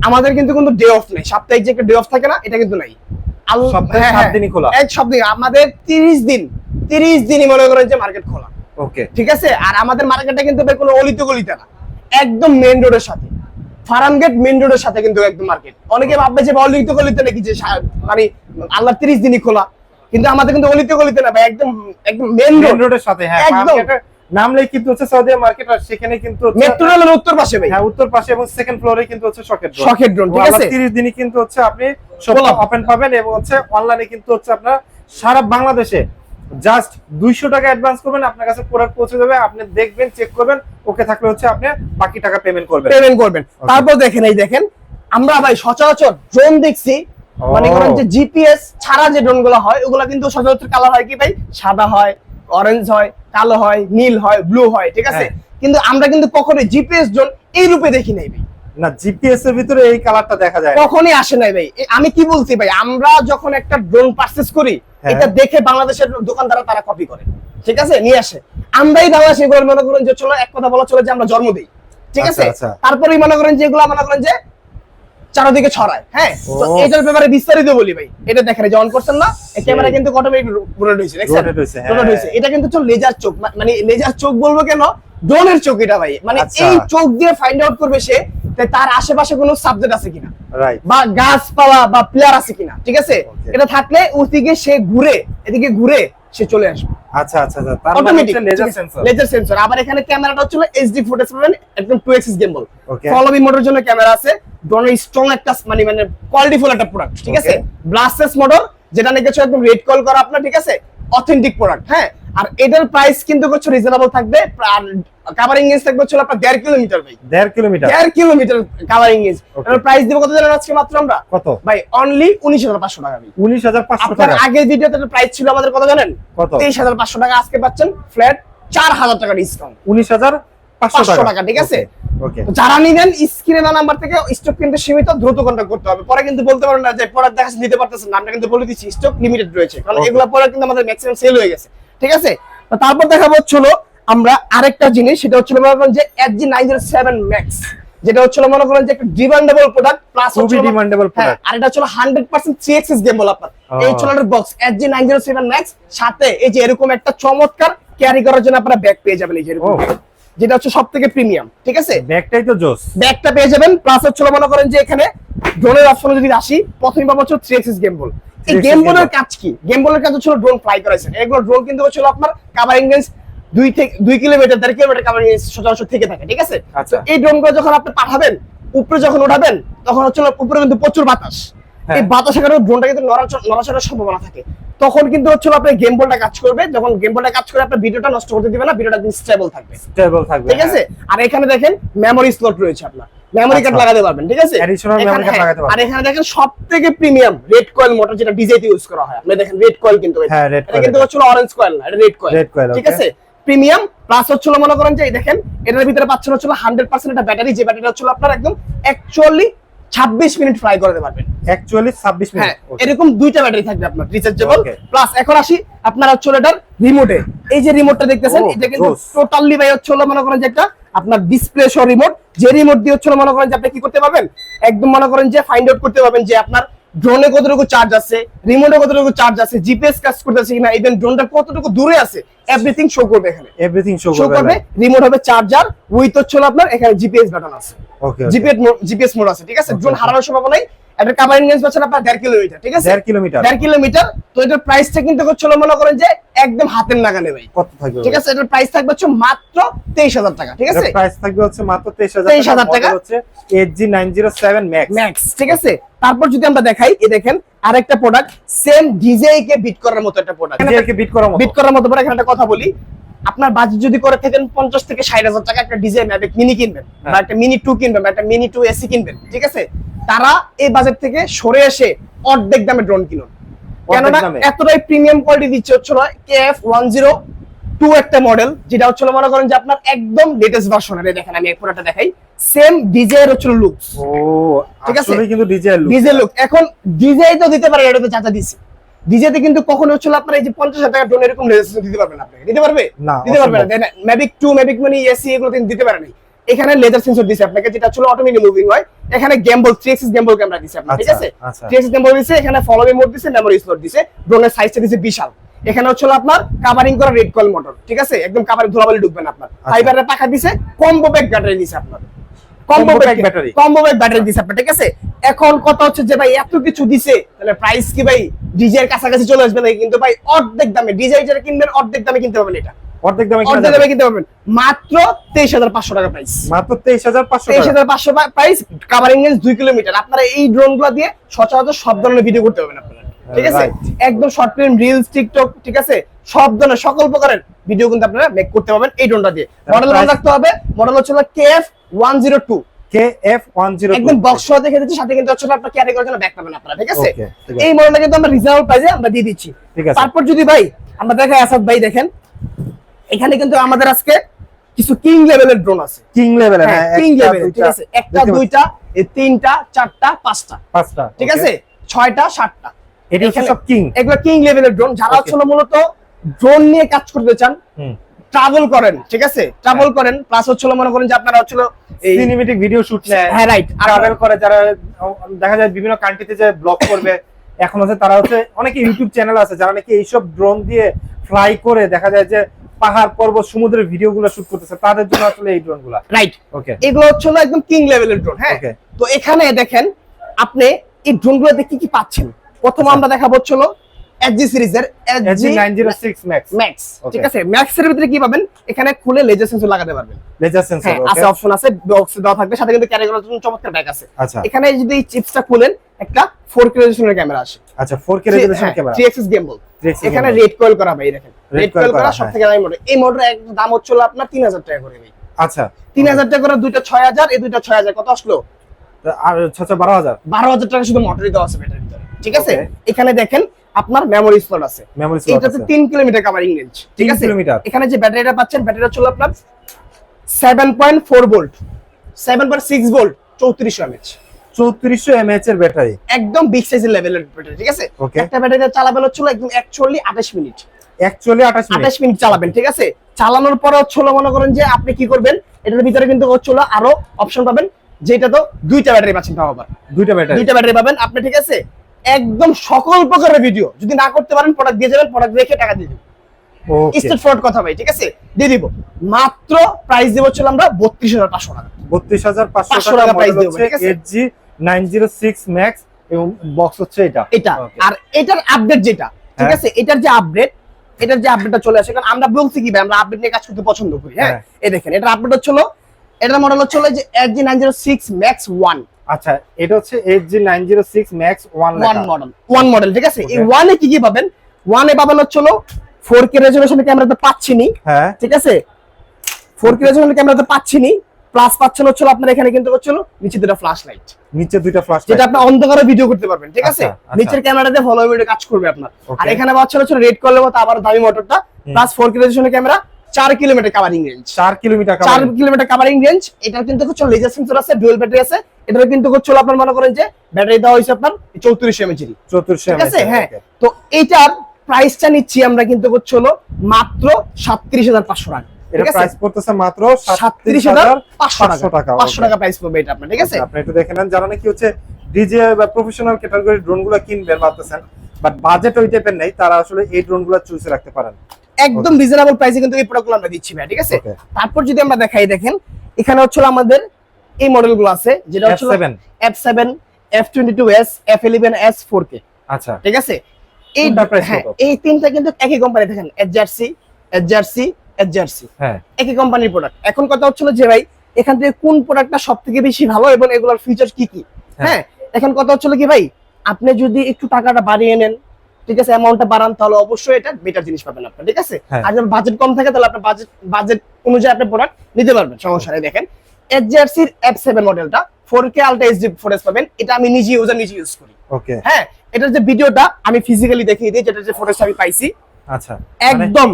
আমাদের কিন্তু কোনো ডে অফ নেই, সাপ্তাহিক যে একটা ডে অফ থাকে না, এটা কিন্তু নাই। সপ্তাহে 7 দিনই খোলা, এক সপ্তাহে আমাদের 30 দিনই মনে করেন যে মার্কেট খোলা, ওকে, ঠিক আছে। আর আমাদের মার্কেটটা কিন্তু ভাই কোনো অলিতে গলিতে না, একদম মেইন রোডের সাথে, ফার্মগেট মেইন রোডের সাথে কিন্তু একদম মার্কেট। অনেকে ভাববে যে অলিতে গলিতে নাকি, যে মানে আল্লাহ 30 দিনই খোলা, কিন্তু আমাদের কিন্তু অলিতে গলিতে না ভাই, একদম মেইন রোডের সাথে। হ্যাঁ, একদম নামলেই কিন্তু হচ্ছে সৌদি মার্কেট, আর সেখানে কিন্তু মেট্রো রেলের উত্তর পাশে ভাই, হ্যাঁ, উত্তর পাশে এবং সেকেন্ড ফ্লোরে কিন্তু হচ্ছে শখের ড্রোন, ঠিক আছে। 30 দিনই কিন্তু হচ্ছে আপনি সব ওপেন পাবেন, এবং হচ্ছে অনলাইনে কিন্তু হচ্ছে আপনারা সারা বাংলাদেশে জাস্ট 200 টাকা অ্যাডভান্স করবেন, আপনার কাছে প্রোডাক্ট পৌঁছে যাবে, আপনি দেখবেন, চেক করবেন, ওকে থাকলে হচ্ছে আপনি বাকি টাকা পেমেন্ট করবেন। তারপর দেখেন, এই দেখেন আমরা ভাই সচরাচর ড্রোন দেখছি, মানে করেন যে জিপিএস ছাড়া যে ড্রোন গুলো হয় ওগুলা কিন্তু সচরাচর কালার হয় কি ভাই, সাদা হয়, অরেঞ্জ হয়, কালো হয়, নীল হয়, ব্লু হয়, ঠিক আছে। কিন্তু আমরা কিন্তু কখনোই জিপিএস ড্রোন এই রূপে দেখি নাই ভাই, না, জিপিএস এর ভিতরে এই কালারটা দেখা যায় কখনোই আসে নাই ভাই। আমি কি বলছি ভাই, আমরা যখন একটা ড্রোন পারচেজ করি, এটা দেখে বাংলাদেশের দোকানদাররা তারা কপি করে, ঠিক আছে, নিয়ে আসে। আমরাই বাংলাদেশে এগুলো মনে করেন যে চলো এক কথা বলা চলে যে আমরা জন্ম দিই, ঠিক আছে। তারপরেই মনে করেন যে এগুলো মনে করেন যে চারদিকে ছড়ায়, হ্যাঁ। তো এটার ব্যাপারে বিস্তারিত বলি ভাই, এটা দেখেন যে অন করছেন না, এই ক্যামেরা কিন্তু অটোমেটিক রোটেট হইছে, দেখছেন রোটেট হইছে। এটা কিন্তু হচ্ছে লেজার চোখ, মানে লেজার চোখ বলবো কেন, ড্রোনের চোখ এটা ভাই, মানে এই চোখ দিয়ে ফাইন্ড আউট করবে সে তার আশেপাশে কোনো সাবজেক্ট আছে কিনা, বা গাছপালা বা প্লেয়ার আছে কিনা, ঠিক আছে। এটা থাকলে ওদিকে সে এদিকে ঘুরে সে চলে আসবে। আচ্ছা, তার মানে হচ্ছে লেজার সেন্সর। আবার এখানে ক্যামেরাটা হচ্ছে এইচডি ফুটেজ পাবেন, একদম 2x গিম্বল, ফলো মি মোটরের জন্য ক্যামেরা আছে, ড্রোনের স্ট্রং একটা মানে কোয়ালিটিফুল একটা প্রোডাক্ট, ঠিক আছে। ব্লাস্টলেস মোটর, যেটা নাকি হচ্ছে একদম রেড কল করা আপনার, ঠিক আছে, অথেন্টিক প্রোডাক্ট, হ্যাঁ। আর এটার প্রাইস কিন্তু হচ্ছে রিজনেবল থাকবে, আর কভারিং রেঞ্জ থাকবে হচ্ছে আপনার 1.5 কিলোমিটার ভাই, 1.5 কিলোমিটার কভারিং রেঞ্জ। এর প্রাইস দিব কত জানেন আজকে মাত্র আমরা, কত ভাই, অনলি 19,500 টাকা ভাই, 19,500 টাকা। আগের ভিডিওতে প্রাইস ছিল আমাদের কত জানেন, কত, 23,500 টাকা। আজকে পাচ্ছেন ফ্ল্যাট 4,000 টাকা ডিসকাউন্ট, 19,500 টাকা, ঠিক আছে। ওকে, যারা নিবেন স্ক্রিনে দেওয়া নাম্বার থেকে, স্টক কিন্তু সীমিত, দ্রুত কন্টাক্ট করতে হবে। পরে কিন্তু বলতে পারেন না যে প্রোডাক্ট দেখাচ্ছি নিতে পারতেছেন না, আমরা কিন্তু বলে দিচ্ছি স্টক লিমিটেড রয়েছে, কারণ এগুলো প্রোডাক্ট কিন্তু আমাদের ম্যাক্সিমাম সেল হয়ে গেছে, ঠিক আছে। তো তারপর দেখাবো হচ্ছিল আমরা আরেকটা জিনিস, সেটা হচ্ছিল মনে করেন যে FG907 Max, যেটা হচ্ছিল মনে করেন যে একটা ডিমান্ডেবল প্রোডাক্ট, প্লাস হচ্ছে ডিমান্ডেবল প্রোডাক্ট, আর এটা হচ্ছিল 100% 3 গেমবল আপনার। এই চলার বক্স FG907 Max, সাথে এই যে এরকম একটা চমৎকার ক্যারি করার জন্য আপনারা ব্যাগ পেয়ে যাবেন, এই যে এরকম, যেটা হচ্ছে সবথেকে প্রিমিয়াম, ঠিক আছে। ব্যাগটাই তো জোস, ব্যাগটা পেয়ে যাবেন, প্লাস হচ্ছে মনে করেন যে এখানে ড্রোনের অপশনে যদি আসি, প্রথমে পাবো হচ্ছে 3 গেমবল। এই গেমবলের কাজ কি, গেমবলের কাজ হচ্ছে ড্রোন ফ্লাই করাইছেন। এগুলো ড্রোন কিন্তু হচ্ছে আপনার covering range 2 kilometre 1.5 kilometre covering range সচরাচর থেকে থাকে, ঠিক আছে। তো এই ড্রোনগুলো যখন আপনি পাঠাবেন, উপরে যখন উঠাবেন তখন হচ্ছে উপরে কিন্তু প্রচুর বাতাস, এই বাতাসের কারণে ড্রোনটা কিন্তু নড়াচড়ার সম্ভাবনা থাকে। তখন কিন্তু হচ্ছে আপনার গেম বলটা কাজ করবে, যখন গেম বলটা কাজ করে আপনার ভিডিওটা নষ্ট করতে দিবে না, ভিডিওটা একদম স্টেবল থাকবে। ঠিক আছে। আর এখানে দেখেন মেমোরি স্লট রয়েছে, আপনার মেমোরি কার্ড লাগাতে পারবেন। ঠিক আছে। আর এখানে দেখেন সবথেকে প্রিমিয়াম রেড কয়েল মোটর, যেটা ডিজেতে ইউজ করা হয়। আপনি দেখেন রেড কয়েল কিন্তু এটা কিন্তু হচ্ছে অরেঞ্জ কয়েল না, এটা রেড কয়েল। ঠিক আছে। প্রিমিয়াম প্লাস হচ্ছে মনে করেন যে দেখেন এটার ভিতরে পাচ্ছেন হচ্ছে 100% একটা ব্যাটারি, যে ব্যাটারিটা হচ্ছে আপনার একদম অ্যাকচুয়ালি 26 মিনিট ফ্লাই করতে পারবেন। Actually 26 minute. হ্যাঁ, এরকম দুইটা ব্যাটারি থাকবে আপনার রিচার্জেবল। প্লাস এখন আসি আপনার হচ্ছে এটার রিমোটে, এই যে রিমোটটা দেখতেছেন এটা কিন্তু টোটালি ভাই হচ্ছে মনে করেন যে একটা আপনার ডিসপ্লে সহ রিমোট, যে রিমোট দিয়ে হচ্ছে মনে করেন যে আপনি কি করতে পারবেন, একদম মনে করেন যে ফাইন্ড আউট করতে পারবেন যে আপনার ড্রোনে কতটুকু চার্জ আছে, রিমোটে কতটুকু চার্জ আছে, জিপিএস কাজ করতেছে কিনা, ইভেন ড্রোনটা কতটুকু দূরে আছে, এভরিথিং শো করবে এখানে। এভরিথিং শো করবে। রিমোট হবে চার্জার, উইথ হচ্ছে আপনার এখানে জিপিএস বাটন আছে। ওকে, জিপিএস মোড আছে। ঠিক আছে। ড্রোন হারানোর সম্ভাবনা নেই। একটা কাভারিং রেঞ্জ পাচ্ছেন আপনার 1.5 কিলোমিটার। ঠিক আছে, 1.5 কিলোমিটার। তো এটার প্রাইসটা কিন্তু হচ্ছে মনে করেন যে একদম হাতের নাগালে ভাই। কত থাকবে? ঠিক আছে, এটার প্রাইস থাকবে হচ্ছে মাত্র 23,000 টাকা। ঠিক আছে, প্রাইস থাকবে হচ্ছে মাত্র 23,000 টাকা। হচ্ছে HG907 ম্যাক্স। ঠিক আছে। তারপর যদি আমরা দেখাই, এই দেখেন আরেকটা প্রোডাক্ট, সেম ডিজেআই কে বিট করার মতো একটা প্রোডাক্ট। ডিজেআই কে বিট করার মতো পরে এখানে একটা কথা বলি, আপনার বাজেট যদি করে থাকেন 50 থেকে 60,000 টাকা, একটা ডিজেআই ম্যাভিক মিনি কিনবেন বা একটা মিনি 2 কিনবেন বা একটা মিনি 2 এসি কিনবেন। ঠিক আছে। তারা এই বাজেট থেকে সরে এসে অর্ধেক দামে ড্রোন কিনুন, কেননা এতটাই প্রিমিয়াম কোয়ালিটি দিচ্ছে হচ্ছে KF-102 একটা মডেল, যেটা হচ্ছে মনে করেন যে আপনার একদম লেটেস্ট ভার্সনের। দেখেন আমি এক পুরোটা দেখাই, সেম ডিজেআই হচ্ছে লুক। ও ঠিক আছে, আসলে কিন্তু ডিজেআই লুক। এখন ডিজেআই তো দিতে পারে, এটা তো চাচা দিছে। ডিজেতে কিন্তু কখনো হচ্ছে আপনার এই যে 50,000 টাকা ড্রোন এরকম রেজিস্ট্রেশন দিতে পারবেন, আপনি দিতে পারবে না, দিতে পারবে না। ম্যাভিক 2 ম্যাভিক মানে এসি এগুলো দিতে পারে না। এখানে লেজার সেন্সর দিছে আপনাকে, যেটা হচ্ছে অটোমেটিক মুভিং হয়। এখানে গেমবল 3 এক্সিস গেমবল ক্যামেরা দিছে আপনাকে। ঠিক আছে। 3 এক্সিস গেমবল দিছে, এখানে ফলো মি মোড দিছে, মেমোরি স্লট দিছে, ড্রোনের সাইজটা দিছে বিশাল। এখানে হচ্ছে আপনার কাভারিং করা রেড কয়েল মোটর। ঠিক আছে, একদম কাভারিং ধুলাবালি ঢুকবে না আপনার। ফাইবারের পাখা দিছে, কম্বো ব্যাক ব্যাটারি দিছে আপনার, কম্বো ব্যাক ব্যাটারি দিছে আপনার। ঠিক আছে। এখন কথা হচ্ছে যে ভাই এত কিছু দিছে, তাহলে প্রাইস কি ভাই ডিজে এর কাছাকাছি চলে আসবে নাকি? কিন্তু ভাই অর্ধেক দামে ডিজে যেটা কিনবেন অর্ধেক দামে কিনতে পারবেন, এটা অর্ধেক দামে কিনতে পারবেন মাত্র 23,500 টাকা প্রাইস। মাত্র 23,500 প্রাইস, কাভারিং রেঞ্জ 2 কিলোমিটার। আপনারা এই ড্রোনগুলো দিয়ে সচরাচর সব ধরনের ভিডিও করতে পারবেন আপনারা। ঠিক আছে। একদম শর্ট ফিল্ম, রিলস, টিকটক, ঠিক আছে, সব ধরনের সকল প্রকারের ভিডিও কিন্তু আপনারা মেক করতে পারবেন এই ড্রোনটা দিয়ে। মডেল নাম রাখতে হবে, মডেল হচ্ছে KF-102 একদম বক্স সহ দেখে দিচ্ছি, সাথে কিন্তু হচ্ছে আপনারা ক্যারি করার জন্য ব্যাগ পাবেন আপনারা। ঠিক আছে। এই মডেলটা কিন্তু আমরা রিজনেবল প্রাইসে আমরা দিয়ে দিচ্ছি। তারপর যদি ভাই আমরা দেখাই, আসাদ ভাই দেখেন এখানে কিন্তু আমাদের আজকে কিছু কিং লেভেলের ড্রোন আছে। কিং লেভেল, হ্যাঁ কিং লেভেল। ঠিক আছে। একটা, দুইটা, তিনটা, চারটা, পাঁচটা, ঠিক আছে, 6টা, 7টা, এটা হচ্ছে সব কিং। এগুলো কিং লেভেলের ড্রোন। যারা হচ্ছে মূলত ড্রোন নিয়ে কাজ করতে চান, ট্রাভেল করেন, ঠিক আছে, ট্রাভেল করেন, প্লাস হচ্ছে মনে করেন যে আপনারা হচ্ছে এই সিনেমেটিক ভিডিও শুট নেয়, হ্যাঁ রাইট, ট্রাভেল করে, যারা দেখা যায় বিভিন্ন কান্ট্রিতে যে ব্লগ করবে, এখন হচ্ছে তারা হচ্ছে অনেকে ইউটিউব চ্যানেল আছে যারা নাকি এইসব ড্রোন দিয়ে ফ্লাই করে দেখা যায় যে পাহাড় পর্বত সমুদ্রের ভিডিওগুলো শুট করতেছে, তাদের জন্য আসলে এই ড্রোনগুলো রাইট। ওকে, এগুলো হচ্ছে একদম কিং লেভেলের ড্রোন। হ্যাঁ, তো এখানে দেখেন আপনি এই ড্রোনগুলোতে কি কি পাচ্ছেন। প্রথম আমরা দেখাবো হচ্ছে HG সিরিজের HG906 ম্যাক্স। ঠিক আছে। ম্যাক্স এর ভিতরে কি পাবেন, এখানে খুলে লেজার সেন্সর লাগাতে পারবেন, লেজার সেন্সর আছে, অপশন আছে, বক্সে দেওয়া থাকবে, সাথে কিন্তু ক্যারি করার জন্য চমৎকার ব্যাগ আছে। এখানে যদি এই চিপসটা খুলেন একটা 4K রেজোলিউশনের ক্যামেরা আসে। আচ্ছা, 4K রেজোলিউশনের ক্যামেরা, 3 এক্সিস গিম্বল, এখানে রেড কয়েল করা ভাই, দেখেন রেড কয়েল করা সবথেকে দামি মডেল। এই মডেলের একদম দাম হচ্ছে আপনার 3000 টাকা করে ভাই। আচ্ছা, 3000 টাকা করে, দুইটা 6000, এই দুইটা 6000, কত আসলো? আর 12,000 টাকা শুধু মোটরই দেওয়া আছে ব্যাটারির ভিতরে। ঠিক আছে। এখানে দেখেন আপনার মেমোরি স্লট আছে, এটাতে 3 কিলোমিটার কাভারিং রেঞ্জ। ঠিক আছে। এখানে যে ব্যাটারিটা পাচ্ছেন, ব্যাটারিটা হচ্ছে আপনার 7.4 ভোল্ট, 7.6 ভোল্ট, 3400 mAh, 3400 mAh এর ব্যাটারি, একদম বিগ সাইজের লেভেলের ব্যাটারি। ঠিক আছে। একটা ব্যাটারি চালাবেন হচ্ছে একদম অ্যাকচুয়ালি 28 মিনিট, 28 মিনিট চালাবেন। ঠিক আছে। চালানোর পরে হচ্ছে মনে করেন যে আপনি কি করবেন, এটার ভিতরে কিন্তু হচ্ছে আরো অপশন পাবেন, যেটা তো দুইটা ব্যাটারি পাচ্ছেন, তাও আবার দুইটা ব্যাটারি পাবেন আপনি। ঠিক আছে। একদম সকল প্রকারের ভিডিও যদি না করতে পারেন, প্রোডাক্ট দিয়ে যাবেন, প্রোডাক্ট রেখে টাকা দিয়ে দেবেন। ওকে, স্ট্রেট ফরওয়ার্ড কথা ভাই। ঠিক আছে, দিয়ে দিব। মাত্র প্রাইস দেব হচ্ছে আমরা 32,500 টাকা, 32,500 টাকা প্রাইস দেব। ঠিক আছে। HG906 ম্যাক্স এবং বক্স হচ্ছে এটা। আর এটার আপডেট যেটা, ঠিক আছে, এটার যে আপডেটটা চলে আসে, কারণ আমরা বলছি কি ভাই, আমরা আপডেট নিয়ে কাজ করতে পছন্দ করি। হ্যাঁ, এই দেখেন এটার আপডেট হচ্ছে এটার মডেল হচ্ছে যে HG906 Max 1। আচ্ছা, এটা হচ্ছে HG906 Max 1 মডেল, ঠিক আছে। এই 1 এ কি কি পাবেন? 1 এ পাবেন হচ্ছে 4K রেজোলিউশনের ক্যামেরা তো পাচ্ছেনই, হ্যাঁ ঠিক আছে। 4K রেজোলিউশনের ক্যামেরা তো পাচ্ছেনই, প্লাস পাচ্ছেন হচ্ছে আপনার এখানে কিন্তু হচ্ছে নিচে দুটো ফ্ল্যাশ লাইট, নিচে দুইটা ফ্ল্যাশ যেটা আপনি অন্ধকারে ভিডিও করতে পারবেন, ঠিক আছে। আচ্ছা, আচ্ছা। নিচের ক্যামেরাতে ভালো ভিডিও কাজ করবে আপনার। Okay. আর এখানে পাচ্ছেন হচ্ছে রেড কলের মতো আবার দামি মোটরটা, প্লাস 4K রেজোলিউশনের camera, 4 kilometre covering range, 4 kilometre 4 kilometre covering range. এটা কিন্তু হচ্ছে লেজার সেন্সর আছে, ডুয়াল ব্যাটারি আছে। এটার কিন্তু হচ্ছে আপনার মনে করেন যে ব্যাটারি দেওয়া হয়েছে আপনার 3400 mAh, 3400 ঠিক আছে। হ্যাঁ, তো এইটার প্রাইসটা নিচ্ছি আমরা কিন্তু হচ্ছে মাত্র 37500 টাকা। এটা ঠিক আছে, প্রাইস পড়তেছে মাত্র 37500 টাকা। 500 টাকা প্রাইস পড়বে এটা আপনার, ঠিক আছে। আপনি একটু দেখে নেন, যারা নাকি হচ্ছে ডিজে বা প্রফেশনাল ক্যাটাগরি ড্রোনগুলো কিনবেন ভাবতেছেন, বাট বাজেট ওই টাইপের নেই, তারা আসলে এই ড্রোনগুলো চুজে রাখতে পারেন। একদম রিজনেবল প্রাইসে কিন্তু এই প্রোডাক্টগুলো আমরা দিচ্ছি ভাই, ঠিক আছে। Okay. তারপর যদি আমরা দেখাই, দেখেন এখানে হচ্ছে আমাদের এই মডেলগুলো আছে, যেটা হচ্ছে F7, F7, F22s, F11s 4K, আচ্ছা ঠিক আছে। এই কোনটা price হ্যাঁ, কত? এই তিনটা কিন্তু একই কোম্পানি, দেখেন HRC, হ্যাঁ একই কোম্পানির প্রোডাক্ট। এখন কথা হচ্ছিল যে ভাই এখান থেকে কোন প্রোডাক্টটা সবথেকে বেশি ভালো এবং এগুলোর ফিচার কি কি। হ্যাঁ, এখন কথা হচ্ছিল কি ভাই, আপনি যদি একটু টাকাটা বাড়িয়ে নেন, ঠিক আছে, অ্যামাউন্টটা বাড়ান, তাহলে অবশ্যই এটা বেটার জিনিস পাবেন আপনি, ঠিক আছে। হ্যাঁ। আর যদি বাজেট কম থাকে তাহলে আপনি বাজেট অনুযায়ী আপনি প্রোডাক্ট নিতে পারবেন, সমস্যা নেই। দেখেন HRC F7 মডেলটা 4K আলট্রা HD ফুটেজ পাবেন। এটা আমি নিজে ইউজ করি। ওকে হ্যাঁ, এটার যে ভিডিওটা আমি ফিজিক্যালি দেখিয়ে দিই, যেটা যে ফুটেজটা আমি পাইছি, আচ্ছা একদম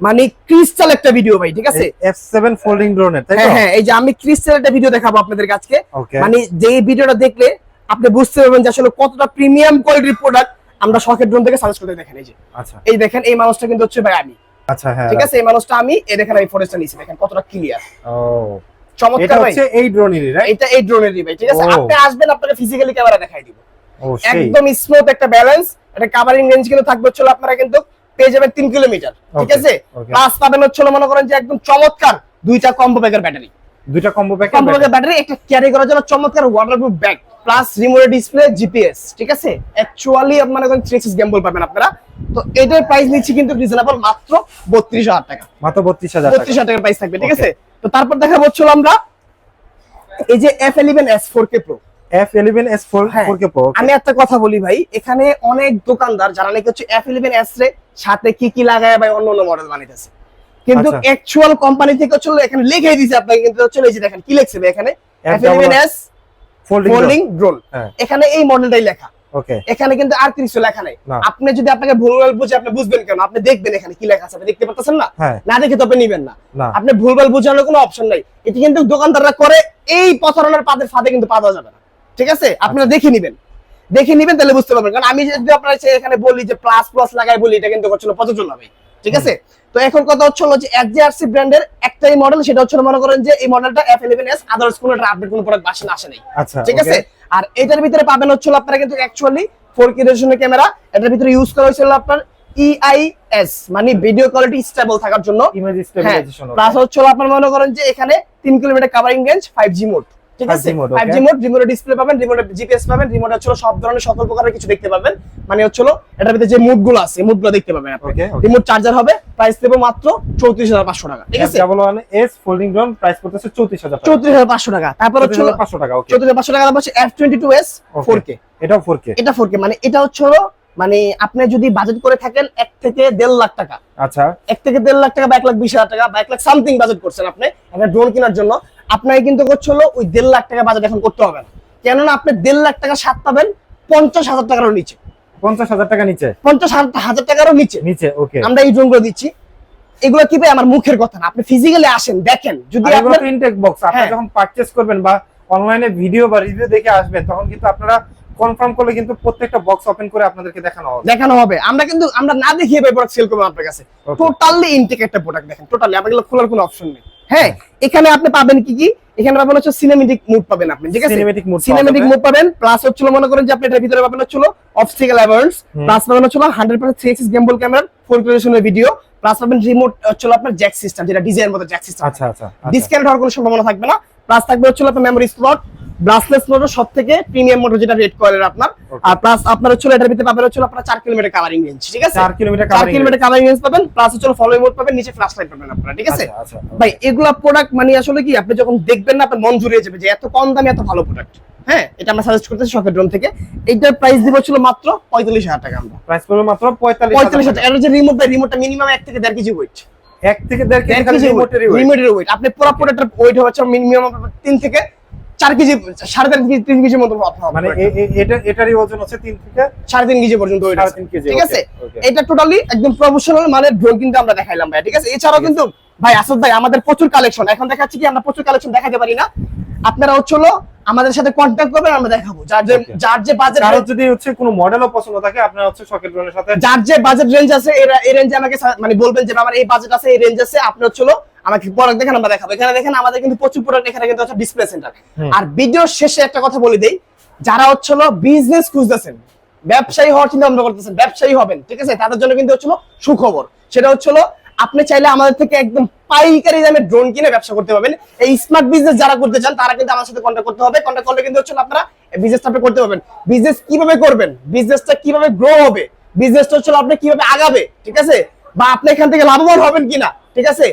মানে ক্রিস্টাল একটা ভিডিও ভাই, ঠিক আছে। F7 ফোল্ডিং ড্রোনের, তাই তো? হ্যাঁ হ্যাঁ, এই যে আমি ক্রিস্টাল একটা ভিডিও দেখাবো আপনাদের কাছে। ওকে মানে যে ভিডিওটা দেখলে আপনি বুঝতে পারবেন যে আসলে কতটা প্রিমিয়াম কোয়ালিটির প্রোডাক্ট আমরা শখের ড্রোন থেকে সাজেস্ট করতে। দেখেন আচ্ছা এই দেখেন এই মানুষটা কিন্তু হচ্ছে ভাই আমি, আচ্ছা হ্যাঁ ঠিক আছে। এই মানুষটা আমি, এই দেখেন আমি ফটোটা নিয়েছি, দেখেন কতটা ক্লিয়ার, ও এটা চমৎকার ভাই। হচ্ছে এই ড্রোনেরই, রাইট? এটা এই ড্রোনেরই ভাই, ঠিক আছে। ও। আপনি আসবেন, আপনাকে ফিজিক্যালি ক্যামেরা দেখাই দিব। ও সেই একদম স্মুথ একটা ব্যালেন্স। এটা কভারিং রেঞ্জ কিন্তু থাকবে হচ্ছে আপনারা কিন্তু পেয়ে যাবেন 3 কিলোমিটার, ঠিক Okay, আছে। okay. প্লাস পাবেন হচ্ছে মনে করেন যে একদম চমৎকার দুইটা কম্বো ব্যাগের ব্যাটারি, দুইটা কম্বো প্যাকেট কম্বো ব্যাগের ব্যাটারি, একটা ক্যারি করার জন্য চমৎকার waterproof bag, plus remote display, GPS, ঠিক আছে। অ্যাকচুয়ালি আপনারা কোন 3 গ্যাম্বল পাবেন আপনারা। তো এটার প্রাইস নিচ্ছি কিন্তু রিজনেবল, মাত্র 32000 টাকা। মাত্র 32000 টাকা 32000 টাকার প্রাইস থাকবে, ঠিক Okay. আছে। তো তারপর দেখাবো হচ্ছে আমরা এই যে F11s 4K Pro। F11s হ্যাঁ, 4K Pro আমি একটা কথা বলি ভাই, এখানে অনেক দোকানদার যারা নাকি হচ্ছে F11s রে সাথে কি কি লাগায় ভাই অন্য অন্য মডেল বানাইতেছে, কিন্তু আচ্ছা। অ্যাকচুয়াল কোম্পানি থেকে হচ্ছে এখানে লিখে দিয়েছে আপনাকে, কিন্তু হচ্ছে এই যে দেখেন কি লিখছে ভাই এখানে, F11s ফোল্ডিং ড্রোন, হ্যাঁ এখানে এই মডেলটাই লেখা। ওকে এখানে কিন্তু আর কিছু লেখা নাই। না। আপনি যদি আপনাকে ভুলভাল বুঝে, আপনি বুঝবেন কেন? আপনি দেখবেন এখানে কি লেখা আছে, আপনি দেখতে পাচ্ছেন না? হ্যাঁ না দেখে তো আপনি নিবেন না। না আপনি ভুলভাল বোঝানোর কোনো অপশন নাই। এটি কিন্তু দোকানদাররা করে, এই প্রতারণার ফাঁদে কিন্তু পা দেওয়া যাবে না, ঠিক আছে। আপনারা দেখে নিবেন তাহলে বুঝতে পারবেন। কারণ আমি যদি আপনার এখানে বলি যে প্লাস প্লাস লাগাই বলি, এটা কিন্তু হচ্ছিল প্রযোজ্য হবে, ঠিক আছে। তো এখন কথা হচ্ছে যে HRC ব্র্যান্ডের একটাই মডেল, সেটা হচ্ছে মনে করেন যে এই মডেলটা F11s, আদার্স কোনো আপডেট কোনো প্রোডাক্ট আসে নাই, আচ্ছা ঠিক আছে। আর এটার ভিতরে পাবেন হচ্ছে আপনারা কিন্তু অ্যাকচুয়ালি 4K রেজোলিউশনের ক্যামেরা। এটার ভিতরে ইউজ করা হয়েছিল আপনার EIS, মানে ভিডিও কোয়ালিটি স্টেবল থাকার জন্য। ইমেজ হ্যাঁ, স্টেবিলাইজেশন প্লাস হচ্ছে আপনার মনে করেন যে এখানে 3 kilometre covering range, 5G mode, ঠিক আছে। 5G mode, 5G okay. Mode, remote display পাবেন, রিমোটে জিপিএস পাবেন, রিমোটে হচ্ছে সব ধরনের সকল প্রকারের কিছু দেখতে পাবেন। মানে হচ্ছে এটার ভিতরে যে মুডগুলো আছে, মুডগুলো দেখতে পাবেন আপনি। Okay, okay. রিমোট চার্জার হবে, প্রাইস দেব মাত্র 34500 টাকা, ঠিক আছে। F11s ফোল্ডিং ড্রোন প্রাইস পড়তেছে 34000 টাকা, 34500 টাকা। তারপর হচ্ছে 34500 টাকা। ওকে 34500 টাকা। তারপর হচ্ছে F22s 4K, এটাও 4K, এটা 4K। মানে এটা হচ্ছে মানে আপনি যদি বাজেট করে থাকেন 1 থেকে 1.5 লাখ টাকা, আচ্ছা 1 থেকে 1.5 লাখ টাকা বা 1,20,000 টাকা বা 1 লাখ সামথিং বাজেট করছেন আপনি একটা ড্রোন কেনার জন্য, আপনাকে কিন্তু হচ্ছিল ওই 1.5 লাখ টাকা বাজেট এখন করতে হবে না। কেননা আপনি 1.5 লাখ টাকা স্বাদ পাবেন 50,000 টাকারও নিচে, 50000 টাকা নিচে 50,000 টাকারও নিচে নিচে ওকে। আমরা এই ড্রোনগুলো দিচ্ছি। এগুলো কি ভাই আমার মুখের কথা না, আপনি ফিজিক্যালি আসেন দেখেন। যদি আর এগুলো আপনার তো ইনটেক বক্স, আপনি হ্যাঁ। যখন পারচেজ করবেন বা অনলাইনে ভিডিও বা রিভিউ দেখে আসবেন, তখন কিন্তু আপনারা কনফার্ম করলে কিন্তু প্রত্যেকটা বক্স ওপেন করে আপনাদেরকে দেখানো হবে। আমরা কিন্তু আমরা না দেখিয়ে ভাই প্রোডাক্ট সেল করব আপনার কাছে। Okay. টোটালি ইনটেক একটা প্রোডাক্ট, দেখেন টোটালি আপনাদের খোলার কোনো অপশন নেই। হ্যাঁ, এখানে আপনি পাবেন কি কি, এখানে পাবেন হচ্ছে সিনেমেটিক মুড পাবেন আপনি, ঠিক আছে। Cinematic mode পাওয়া সিনেমেটিক যাবে। মুড পাবেন, প্লাস হচ্ছে মনে করেন যে আপনি এটার ভিতরে পাবেন হচ্ছে অবস্টাকল অ্যাভার্স, প্লাস পাবেন হচ্ছে 100% 3 গেমবল ক্যামেরা, 4K রেজোলিউশনের ভিডিও, প্লাস পাবেন রিমোট হচ্ছে আপনার জ্যাক সিস্টেম, যেটা ডিজাইনের মতো জ্যাক সিস্টেম। আচ্ছা আচ্ছা ডিসকানেক্ট হওয়ার কোনো সম্ভাবনা থাকবে না। প্লাস থাকবে হচ্ছে আপনার মেমোরি স্লট, ব্রাসলেস মোটর, সব থেকে প্রিমিয়াম মোটর যেটা রেড কয়েলের আপনার। আর প্লাস আপনার হচ্ছে এটার ভিতরে পাবেন হচ্ছে আপনার 4 কিলোমিটার কাভারিং রেঞ্জ, ঠিক আছে? 4 কিলোমিটার 4 কিলোমিটার কাভারিং রেঞ্জ পাবেন, প্লাস হচ্ছে ফলোইং মোড পাবেন, নিচে ফ্ল্যাশ লাইট পাবেন আপনারা, ঠিক আছে? আচ্ছা ভাই এগুলা প্রোডাক্ট মানে আসলে কি আপনি যখন দেখবেন না আপনার মন জুড়িয়ে যাবে যে এত কম দামে এত ভালো প্রোডাক্ট। হ্যাঁ, এটা আমরা সাজেস্ট করতেছি শখের ড্রোন থেকে। এটার প্রাইস দিব ছিল মাত্র 45,000 টাকা। আমরা প্রাইস পড়বে মাত্র 45,000 টাকা। এর যে রিমোট, ভাই রিমোটটা মিনিমাম 1 থেকে 1.5 কেজি ওয়েট। 1 থেকে 1.5 কেজি খালি রিমোটের ওয়েট। আপনি পুরো প্রোডাক্টের ওয়েট হচ্ছে মিনিমাম 3 থেকে 4 কেজি, 3.5 কেজি 3 কেজির মতো মানে এটারই ওজন হচ্ছে 3 থেকে 3.5 কেজি পর্যন্ত ওয়েট, 3.5 কেজি, ঠিক আছে? ওকে। এটা টোটালি একদম প্রফেশনাল মানের ড্রোন কিন্তু আমরা দেখাইলাম ভাই, ঠিক আছে? এছাড়াও কিন্তু ভাই আসাদ ভাই আমাদের প্রচুর কালেকশন, এখন দেখাচ্ছি কি আমরা প্রচুর কালেকশন দেখাতে পারি না। আপনারা হচ্ছে আমাদের সাথে কন্ট্যাক্ট করবেন, আমরা দেখাবো। যার যে বাজেট, কারো যদি হচ্ছে কোনো মডেলও পছন্দ থাকে আপনারা হচ্ছে শখের ড্রোনের সাথে যার যে বাজেট রেঞ্জ আছে এই রেঞ্জে আমাকে মানে বলবেন যে আমার এই বাজেট আছে, এই রেঞ্জ আছে, আপনি হচ্ছে আমাকে প্রোডাক্ট দেখেন, আমরা দেখাবো। এখানে দেখেন আমাদের কিন্তু প্রচুর প্রোডাক্ট, এখানে কিন্তু হচ্ছে ডিসপ্লে সেন্টার। আর ভিডিওর শেষে একটা কথা বলে দেই, যারা হচ্ছে বিজনেস খুঁজতেছেন, ব্যবসায়ী হওয়ার চিন্তা ভাবনা করতেছেন, ব্যবসায়ী হবেন, ঠিক আছে? তাদের জন্য কিন্তু হচ্ছে সুখবর। সেটা হচ্ছে আপনি চাইলে আমাদের থেকে একদম পাইকারি দামে ড্রোন কিনে ব্যবসা করতে পারবেন। এই স্মার্ট বিজনেস যারা করতে চান তারা কিন্তু আমার সাথে কন্ট্যাক্ট করতে হবে। কন্ট্যাক্ট করলে কিন্তু হচ্ছে আপনারা বিজনেসটা আপনি করতে পারবেন। বিজনেস কিভাবে করবেন, বিজনেসটা কিভাবে গ্রো হবে, বিজনেসটা হচ্ছে আপনি কিভাবে আগাবে, ঠিক আছে? বা আপনি এখান থেকে লাভবান হবেন কিনা, ঠিক আছে?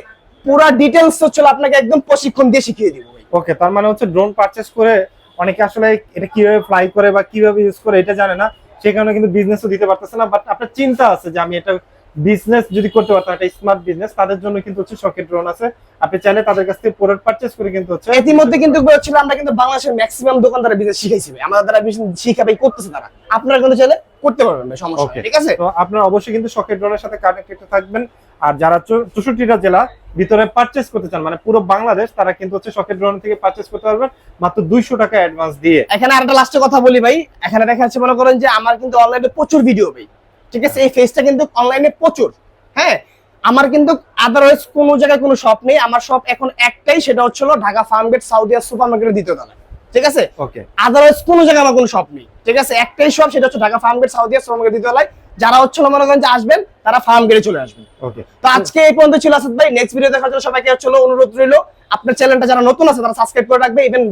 পুরো ডিটেইলস হচ্ছে আপনাকে একদম প্রশিক্ষণ দিয়ে শিখিয়ে দিব। ওকে, তার মানে হচ্ছে ড্রোন পারচেজ করে অনেকে আসলে এটা কিভাবে ফ্লাই করে বা কিভাবে ইউজ করে এটা জানে না, সেই কারণে কিন্তু বিজনেসও দিতে পারতেছে না। বাট আপনার চিন্তা আছে যে আমি এটা বিজনেস যদি করতে পারতাম, একটা স্মার্ট বিজনেস, তাদের জন্য কিন্তু হচ্ছে শখের ড্রোন আছে। আপনি চাইলে তাদের কাছ থেকে প্রোডাক্ট পারচেজ করে কিন্তু হচ্ছে ইতিমধ্যে কিন্তু হচ্ছিল আমরা কিন্তু বাংলাদেশের ম্যাক্সিমাম দোকানদার বিজনেস শিখাইছি ভাই। আমাদের দ্বারা শিখাবে করতেছে তারা, আপনারা কিন্তু চাইলে করতে পারবেন ভাই, সমস্যা নেই, ঠিক আছে? তো আপনারা অবশ্যই কিন্তু শখের ড্রোনের সাথে কানেক্টেড থাকবেন। আর যারা 64টা জেলা ভিতরে পারচেজ করতে চান, মানে পুরো বাংলাদেশ, তারা কিন্তু হচ্ছে শখের ড্রোন থেকে পারচেজ করতে পারবেন মাত্র 200 টাকা অ্যাডভান্স দিয়ে। এখানে আরেকটা লাস্টে কথা বলি ভাই, এখানে দেখা যাচ্ছে মনে করেন যে আমার কিন্তু অনলাইনে প্রচুর ভিডিও ভাই, ঠিক আছে? এই ফেসটা কিন্তু অনলাইনে প্রচুর। হ্যাঁ, আমার কিন্তু আদারওয়াইজ কোনো জায়গায় কোনো শপ নেই। আমার শপ এখন একটাই, সেটা হচ্ছে ঢাকা ফার্মগেট সাউদিয়া সুপার মার্কেটের দ্বিতীয় তলায়, ঠিক আছে? ওকে, আদারওয়াইজ কোনো জায়গায় আমার কোনো শপ নেই, ঠিক আছে? একটাই শপ, সেটা হচ্ছে ঢাকা ফার্মগেট সাউদিয়া সুপার মার্কেটের দ্বিতীয় তলায়। যারা হচ্ছে মনে করেন যে আসবেন, তারা ফার্মগেটে চলে আসবেন। ওকে, তো আজকে এই পর্যন্ত ছিল আসাদ ভাই। নেক্সট ভিডিও দেখার জন্য সবাইকে হচ্ছে অনুরোধ রইল, আপনার চ্যানেলটা যারা নতুন আছে তারা সাবস্ক্রাইব করে রাখবে, ইভেন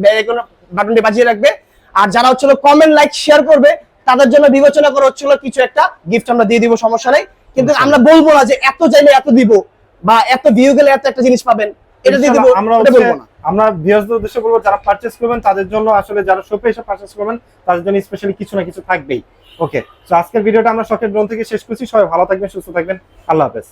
বাটনটি বাজিয়ে রাখবে। আর যারা হচ্ছে কমেন্ট লাইক শেয়ার করবে, তাদের জন্য বিবেচনা করে হচ্ছে কিছু একটা গিফট আমরা দিয়ে দিব, সমস্যা নেই। কিন্তু আমরা বলবো না যে এত চাইলে এত দিব, বা এত ভিউ গেলে এত একটা জিনিস পাবেন, এটা দিয়ে দিব, এটা বলবো না। আমরা ভিউয়ারদের উদ্দেশ্যে বলবো, যারা পারচেজ করবেন তাদের জন্য আসলে, যারা শপে এসে পারচেজ করবেন তাদের জন্য স্পেশালি কিছু না কিছু থাকবেই। ওকে, তো আজকের ভিডিওটা আমরা শখের ড্রোন থেকে শেষ করছি। সবাই ভালো থাকবেন, সুস্থ থাকবেন, আল্লাহ হাফেজ।